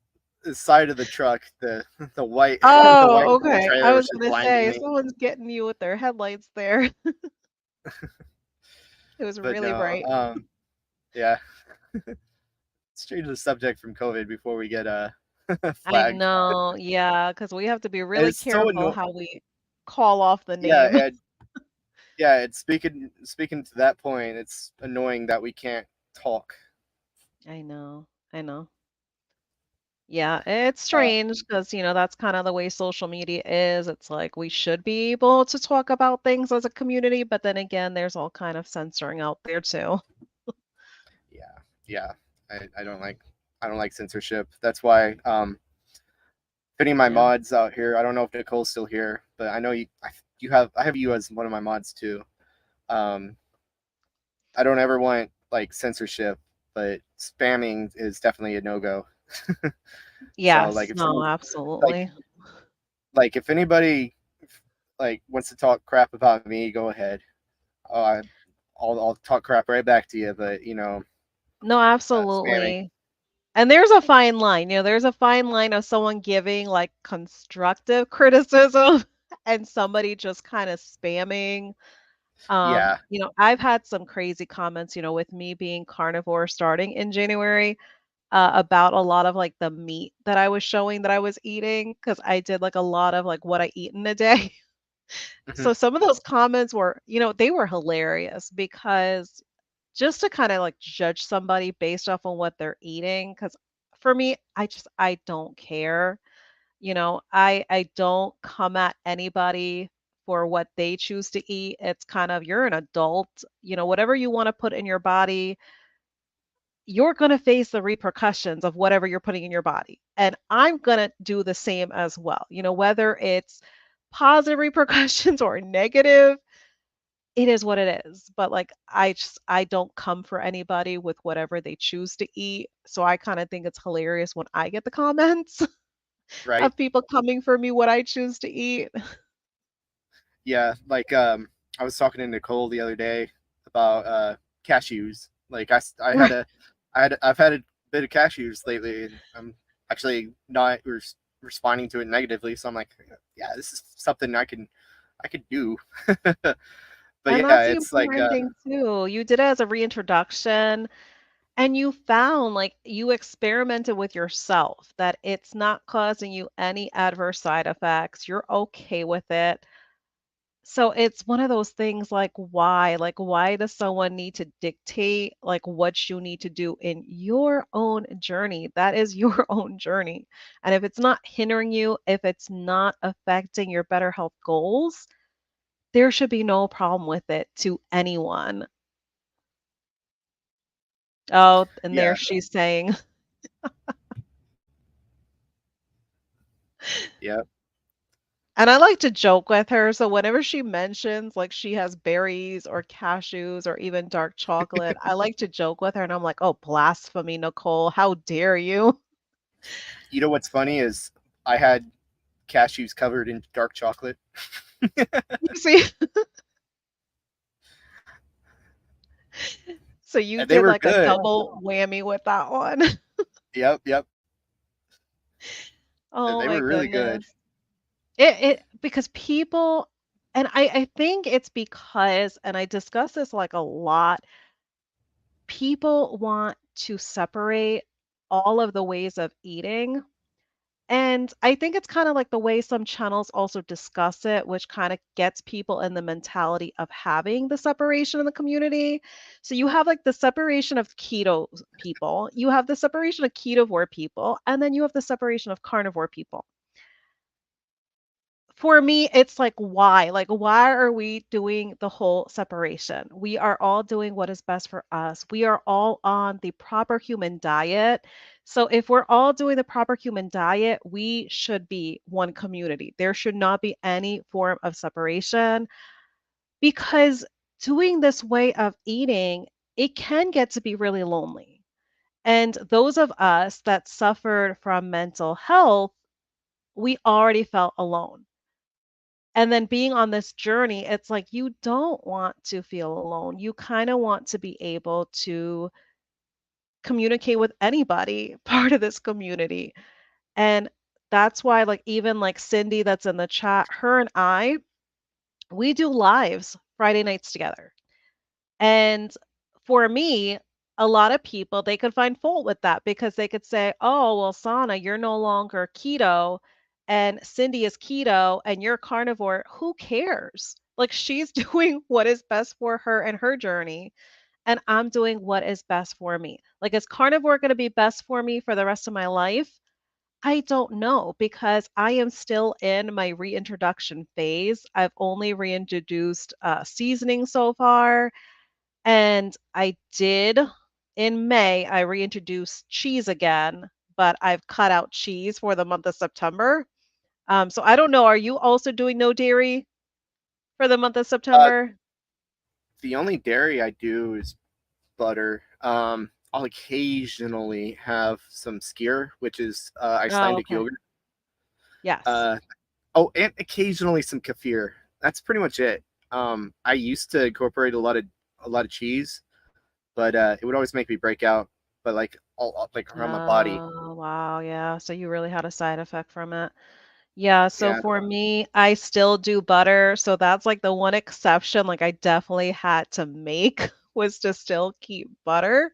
side of the truck, the white the white Oh, okay. I trailer was was just gonna blinding say me. someone's getting you with their headlights there. It was But really no, bright. yeah. Let's change the subject from COVID before we get I flagged. know, yeah, because we have to be And really it's so careful annoying. how we call off the Yeah, name. and yeah, it's speaking to that point, it's annoying that we can't talk. I know, I know. Yeah, it's Uh, strange because, that's kind of the way social media is. It's like we should be able to talk about things as a community, but then again, there's all kind of censoring out there too. yeah, yeah. I don't like censorship. That's why putting my Yeah. mods out here. I don't know if Nicole's still here, but I know I have you as one of my mods too. Um, I don't ever want like censorship, but spamming is definitely a no go. So like Yes, if no, someone like absolutely. if anybody like wants to talk crap about me, go ahead. Uh, I'll talk crap right back to you. But No, spamming. absolutely. And there's a fine line, there's a fine line of someone giving like constructive criticism and somebody just kind of spamming. Yeah. I've had some crazy comments, with me being carnivore starting in January, about a lot of like the meat that I was showing that I was eating because I did like a lot of like what I eat in a day. Mhm. So some of those comments were, they were hilarious because just to kind of like judge somebody based off on what they're eating, because for me, I don't care. I don't come at anybody for what they choose to eat. It's kind of you're an adult, whatever you want to put in your body, you're going to face the repercussions of whatever you're putting in your body. And I'm going to do the same as well. Whether it's positive repercussions or negative, it is what it is. But like I don't come for anybody with whatever they choose to eat. So I kind of think it's hilarious when I get the comments Right. of people coming for me what I choose to eat. Yeah. Like I was talking to Nicole the other day about cashews. Like Right. I've had a bit of cashews lately, and I'm actually not responding to it negatively. So I'm like, yeah, this is something I could do. But And yeah, that's the it's like important thing too. You did it as a reintroduction and you found like you experimented with yourself that it's not causing you any adverse side effects. You're okay with it. So it's one of those things like why? Like why does someone need to dictate like what you need to do in your own journey? That is your own journey. And if it's not hindering you, if it's not affecting your better health goals, there should be no problem with it to anyone. Oh, and there yeah, she's saying, yeah. and I like to joke with her. So whenever she mentions like she has berries or cashews or even dark chocolate, I like to joke with her and I'm like, oh, blasphemy, Nicole. How dare you? You know what's funny is I had cashews covered in dark chocolate. You see? So you And they did were like a good. double whammy with that one. Yep, yep. Oh They my were really good. goodness. It because people and I think it's because, and I discuss this like a lot, people want to separate all of the ways of eating. And I think it's kind of like the way some channels also discuss it, which kind of gets people in the mentality of having the separation in the community. So you have like the separation of keto people, you have the separation of ketovore people, and then you have the separation of carnivore people. For me, it's like, why? Like, why are we doing the whole separation? We are all doing what is best for us. We are all on the proper human diet. So, if we're all doing the proper human diet, we should be one community. There should not be any form of separation because doing this way of eating, it can get to be really lonely. And those of us that suffered from mental health, we already felt alone. And then being on this journey, it's like you don't want to feel alone. You kind of want to be able to communicate with anybody part of this community. And that's why, like, even like Cindy that's in the chat, her and I, we do lives Friday nights together. And for me, a lot of people, they could find fault with that because they could say, oh, well, Sana, you're no longer keto and Cindy is keto and you're carnivore. Who cares? Like she's doing what is best for her and her journey. And I'm doing what is best for me. Like, is carnivore going to be best for me for the rest of my life? I don't know because I am still in my reintroduction phase. I've only reintroduced seasoning so far. And I did in May, I reintroduced cheese again, but I've cut out cheese for the month of September. So I don't know. Are you also doing no dairy for the month of Uh, September? the only dairy I do is butter. I'll occasionally have some skyr, which is Oh, Icelandic okay. yogurt. Yes. Oh, and occasionally some kefir. That's pretty much it. I used to incorporate a lot of cheese, but it would always make me break out. But like all like around my body. Oh, wow. Yeah. So you really had a side effect from it. Yeah. So Yeah. for me, I still do butter. So that's like the one exception, like I definitely had to make was to still keep butter.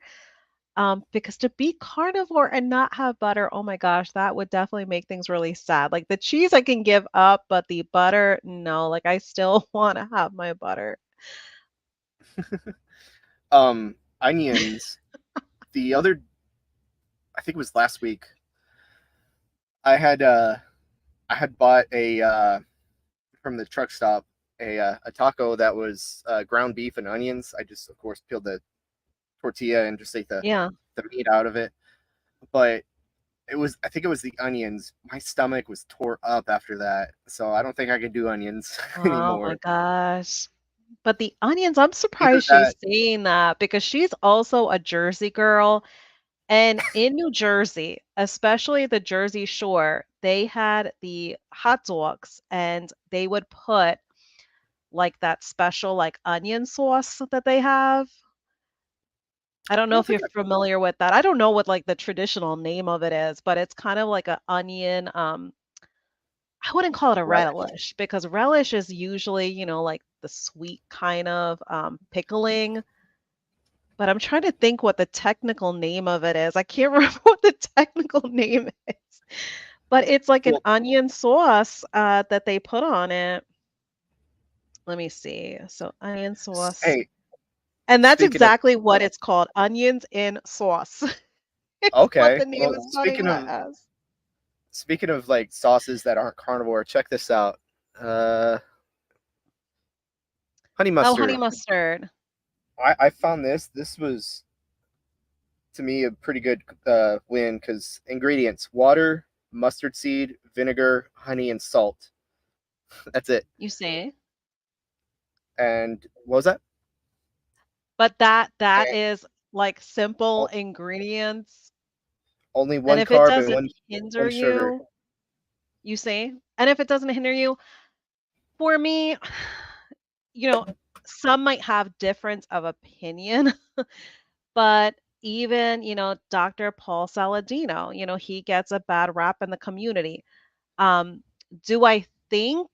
Because to be carnivore and not have butter, oh my gosh, that would definitely make things really sad. Like the cheese I can give up, but the butter, no, like I still want to have my butter. Onions. The other, I think it was last week. I had bought a from the truck stop a taco that was ground beef and onions. I just of course peeled the tortilla and just ate Yeah. the meat out of it. But I think it was the onions. My stomach was tore up after that, so I don't think I can do onions Oh my anymore. gosh. But the onions, I'm Either surprised she's that, saying that because she's also a Jersey girl. And in New Jersey, especially the Jersey Shore, they had the hot dogs and they would put like that special like onion sauce that they have. I don't I know don't if you're think I, familiar with that. I don't know what like the traditional name of it is, but it's kind of like an onion. I wouldn't call it a relish. relish because relish is usually, like the sweet kind of pickling. But I'm trying to think what the technical name of it is. I can't remember what the technical name is. But it's like an Well, onion sauce that they put on it. Let me see. So onion sauce. hey, And that's speaking of exactly what it's called. Onions in sauce. It's what okay, the name well, is coming out as. speaking of like sauces that aren't carnivore, check this out. Uh, honey Oh, honey mustard. mustard. I found this. This was to me a pretty good win because ingredients: water, mustard seed, vinegar, honey, and salt. That's it. You see? And what was that? But that And is like simple o- ingredients. only And one if it carb and doesn't hinder one sugar. you, you see? And if it doesn't hinder you, for me, you know, some might have difference of opinion, but even, Dr. Paul Saladino, he gets a bad rap in the community. Um, do I think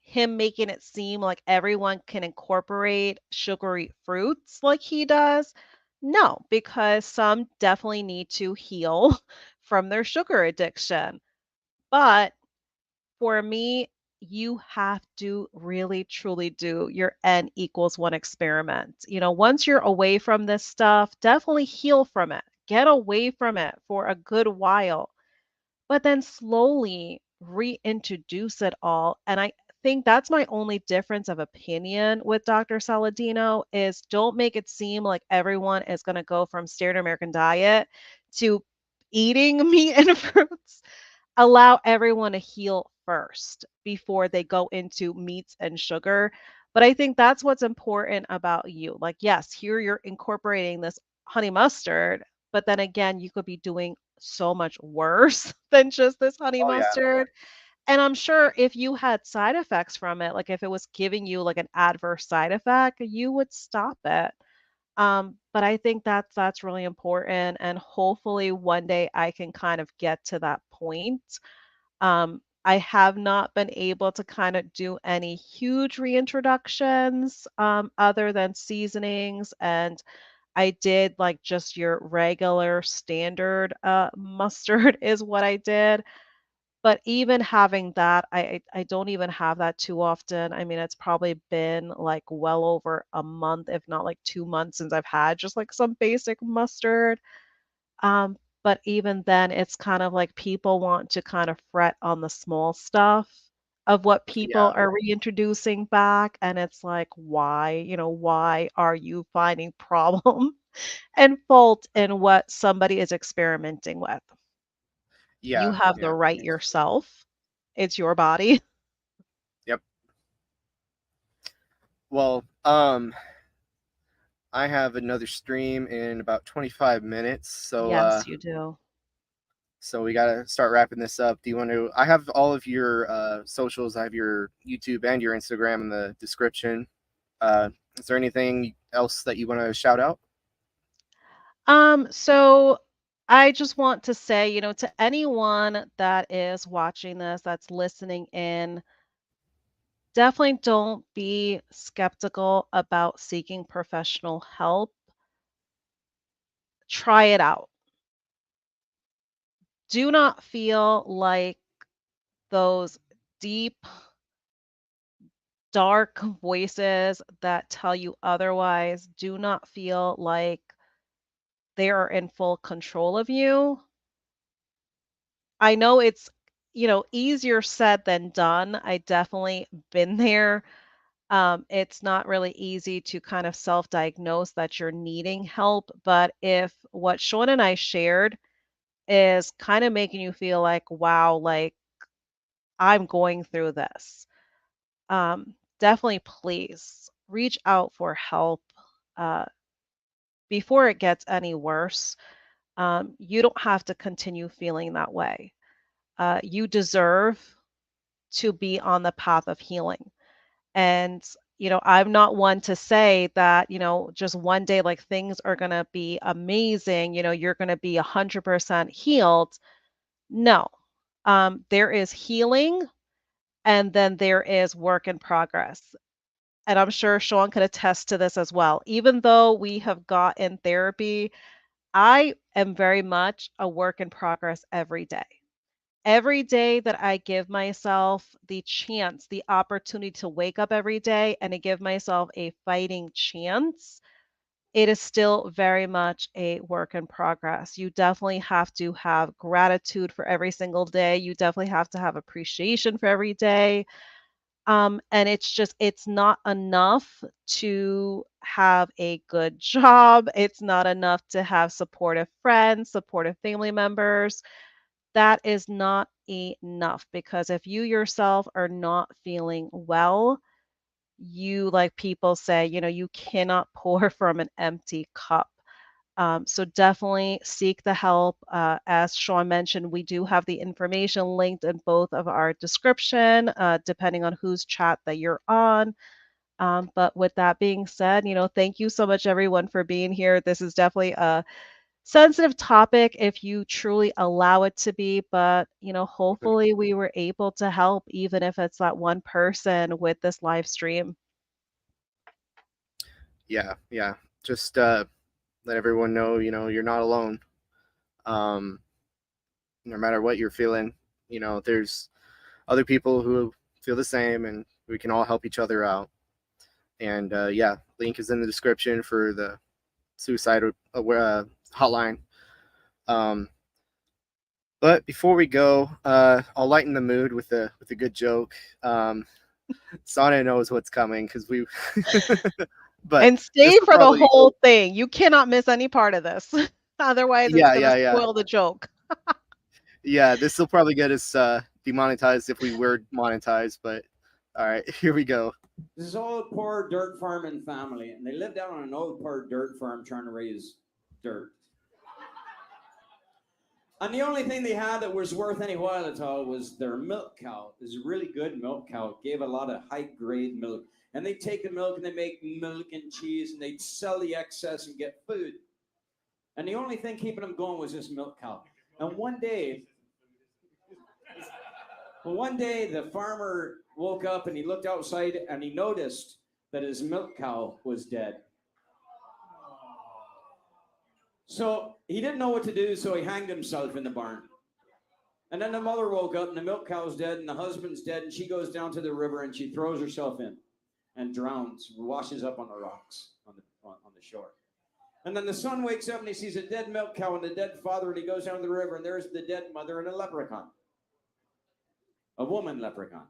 him making it seem like everyone can incorporate sugary fruits like he does? No, because some definitely need to heal from their sugar addiction. But for me, you have to really truly do your N equals one experiment. Once you're away from this stuff, definitely heal from it. Get away from it for a good while, but then slowly reintroduce it all. And I think that's my only difference of opinion with Dr. Saladino is don't make it seem like everyone is going to go from standard American diet to eating meat and fruits. Allow everyone to heal first before they go into meats and sugar. But I think that's what's important about you. Like, yes, here you're incorporating this honey mustard, but then again, you could be doing so much worse than just this honey Oh yeah. mustard. And I'm sure if you had side effects from it, like if it was giving you like an adverse side effect, you would stop it. But I think that's really important, and hopefully one day I can kind of get to that point. I have not been able to kind of do any huge reintroductions other than seasonings, and I did like just your regular standard mustard is what I did. But even having that, I don't even have that too often. I mean, it's probably been like well over a month, if not like 2 months, since I've had just like some basic mustard. Um, but even then, it's kind of like people want to kind of fret on the small stuff of what people Yeah. are reintroducing back. And it's like, why? Why are you finding problem and fault in what somebody is experimenting with? You Yeah. have the Yeah. right yourself. It's your body. Yep. Well, I have another stream in about 25 minutes, Yes, you do. so we gotta start wrapping this up. Do you want to? I have all of your socials. I have your YouTube and your Instagram in the description. Is there anything else that you want to shout out? So I just want to say, to anyone that is watching this, that's listening in, definitely don't be skeptical about seeking professional help. Try it out. Do not feel like those deep, dark voices that tell you otherwise do not feel like they are in full control of you. I know it's, easier said than done. I definitely been there. It's not really easy to kind of self-diagnose that you're needing help, but if what Sean and I shared is kind of making you feel like, wow, like I'm going through this, definitely please reach out for help uh, before it gets any worse. You don't have to continue feeling that way. You deserve to be on the path of healing. And, I'm not one to say that, just one day, like things are going to be amazing, you're going to be 100% healed. No, there is healing and then there is work in progress. And I'm sure Sean could attest to this as well. Even though we have got in therapy, I am very much a work in progress every day. Every day that I give myself the chance, the opportunity to wake up every day and to give myself a fighting chance, it is still very much a work in progress. You definitely have to have gratitude for every single day. You definitely have to have appreciation for every day. And it's not enough to have a good job. It's not enough to have supportive friends, supportive family members. That is not enough because if you yourself are not feeling well, you, like people say, you cannot pour from an empty cup. So definitely seek the help. As Sean mentioned, we do have the information linked in both of our description, depending on whose chat that you're on. But with that being said, thank you so much, everyone, for being here. This is definitely a sensitive topic if you truly allow it to be, but hopefully we were able to help, even if it's that one person with this live stream. Yeah. Yeah. Just let everyone know, you're not alone. No matter what you're feeling, there's other people who feel the same, and we can all help each other out. And yeah, link is in the description for the suicide hotline. But before we go, I'll lighten the mood with a good joke. Sana knows what's coming because we. But And stay for probably, the whole thing. You cannot miss any part of this. Otherwise, it's yeah, gonna yeah, spoil the joke. yeah. This will probably get us demonetized if we were monetized. But all right, here we go. This is old poor dirt farming family, and they lived out on an old poor dirt farm trying to raise dirt. And the only thing they had that was worth any while at all was their milk cow. It was a really good milk cow. It gave a lot of high grade milk. And they'd take the milk and they make milk and cheese, and they'd sell the excess and get food. And the only thing keeping them going was this milk cow. And one day, the farmer woke up and he looked outside and he noticed that his milk cow was dead. So he didn't know what to do, so he hanged himself in the barn. And then the mother woke up and the milk cow's dead and the husband's dead, and she goes down to the river and she throws herself in and drowns, washes up on the rocks on the shore. And then the son wakes up and he sees a dead milk cow and a dead father, and he goes down the river and there's the dead mother and a leprechaun. A woman leprechaun.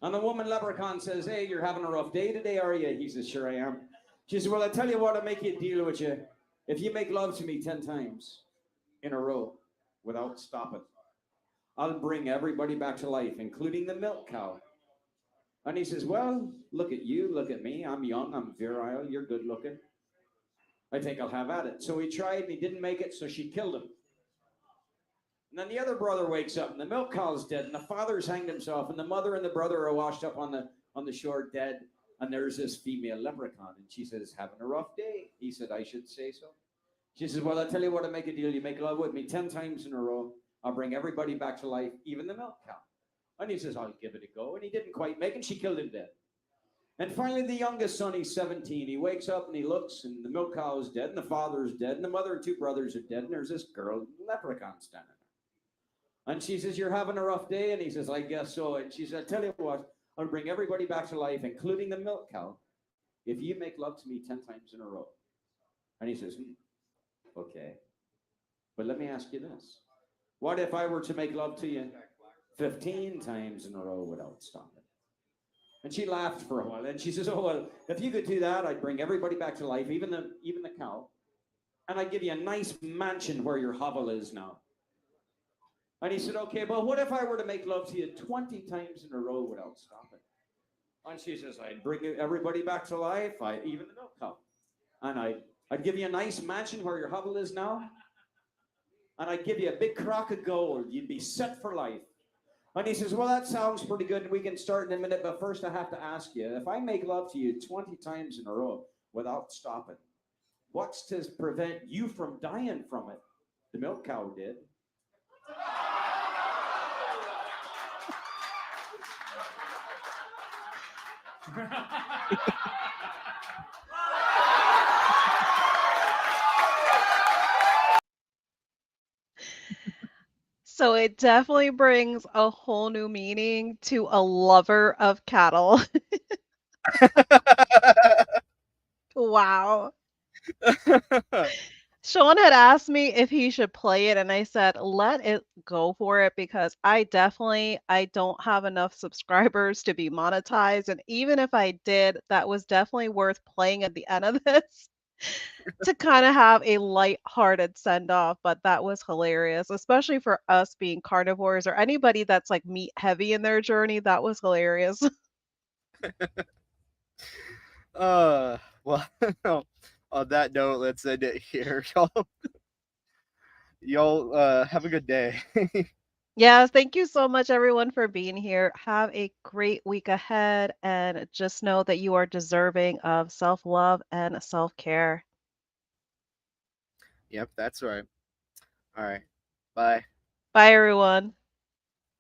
And the woman leprechaun says, "Hey, you're having a rough day today, are you?" He says, "Sure I am." She says, "Well, I tell you what, I'll make you a deal with you. If you make love to me 10 times in a row without stopping, I'll bring everybody back to life, including the milk cow." And he says, "Well, look at you, look at me. I'm young, I'm virile, you're good looking. I think I'll have at it." So he tried and he didn't make it, so she killed him. And then the other brother wakes up and the milk cow's dead and the father's hanged himself and the mother and the brother are washed up on the shore dead. And there's this female leprechaun and she says, "Having a rough day." He said, "I should say so." She says, "Well, I'll tell you what, I'll make a deal. You make love with me 10 times in a row. I'll bring everybody back to life, even the milk cow." And he says, "I'll give it a go." And he didn't quite make it. She killed him dead. And finally, the youngest son, he's 17. He wakes up and he looks and the milk cow is dead and the father's dead and the mother and 2 brothers are dead. And there's this girl, leprechaun, standing there. And she says, "You're having a rough day?" And he says, "I guess so." And she said, "I'll tell you what, I'll bring everybody back to life, including the milk cow, if you make love to me 10 times in a row." And he says, "Okay. But let me ask you this. What if I were to make love to you 15 times in a row without stopping?" And she laughed for a while. And she says, "Oh, well, if you could do that, I'd bring everybody back to life, even the cow. And I'd give you a nice mansion where your hovel is now." And he said, "Okay, but what if I were to make love to you 20 times in a row without stopping?" And she says, "I'd bring everybody back to life, even the milk cow. And I'd give you a nice mansion where your hovel is now. And I'd give you a big crock of gold. You'd be set for life." And he says, "Well, that sounds pretty good. And we can start in a minute. But first, I have to ask you, if I make love to you 20 times in a row without stopping, what's to prevent you from dying from it?" The milk cow did. So it definitely brings a whole new meaning to a lover of cattle. Wow. Sean had asked me if he should play it, and I said, let it go for it because I don't have enough subscribers to be monetized. And even if I did, that was definitely worth playing at the end of this to kind of have a light-hearted send-off. But that was hilarious, especially for us being carnivores or anybody that's like meat heavy in their journey. That was hilarious. Well, on that note, let's end it here. Y'all have a good day. Yes, thank you so much, everyone, for being here. Have a great week ahead, and just know that you are deserving of self-love and self-care. Yep, that's right. All right. Bye. Bye, everyone.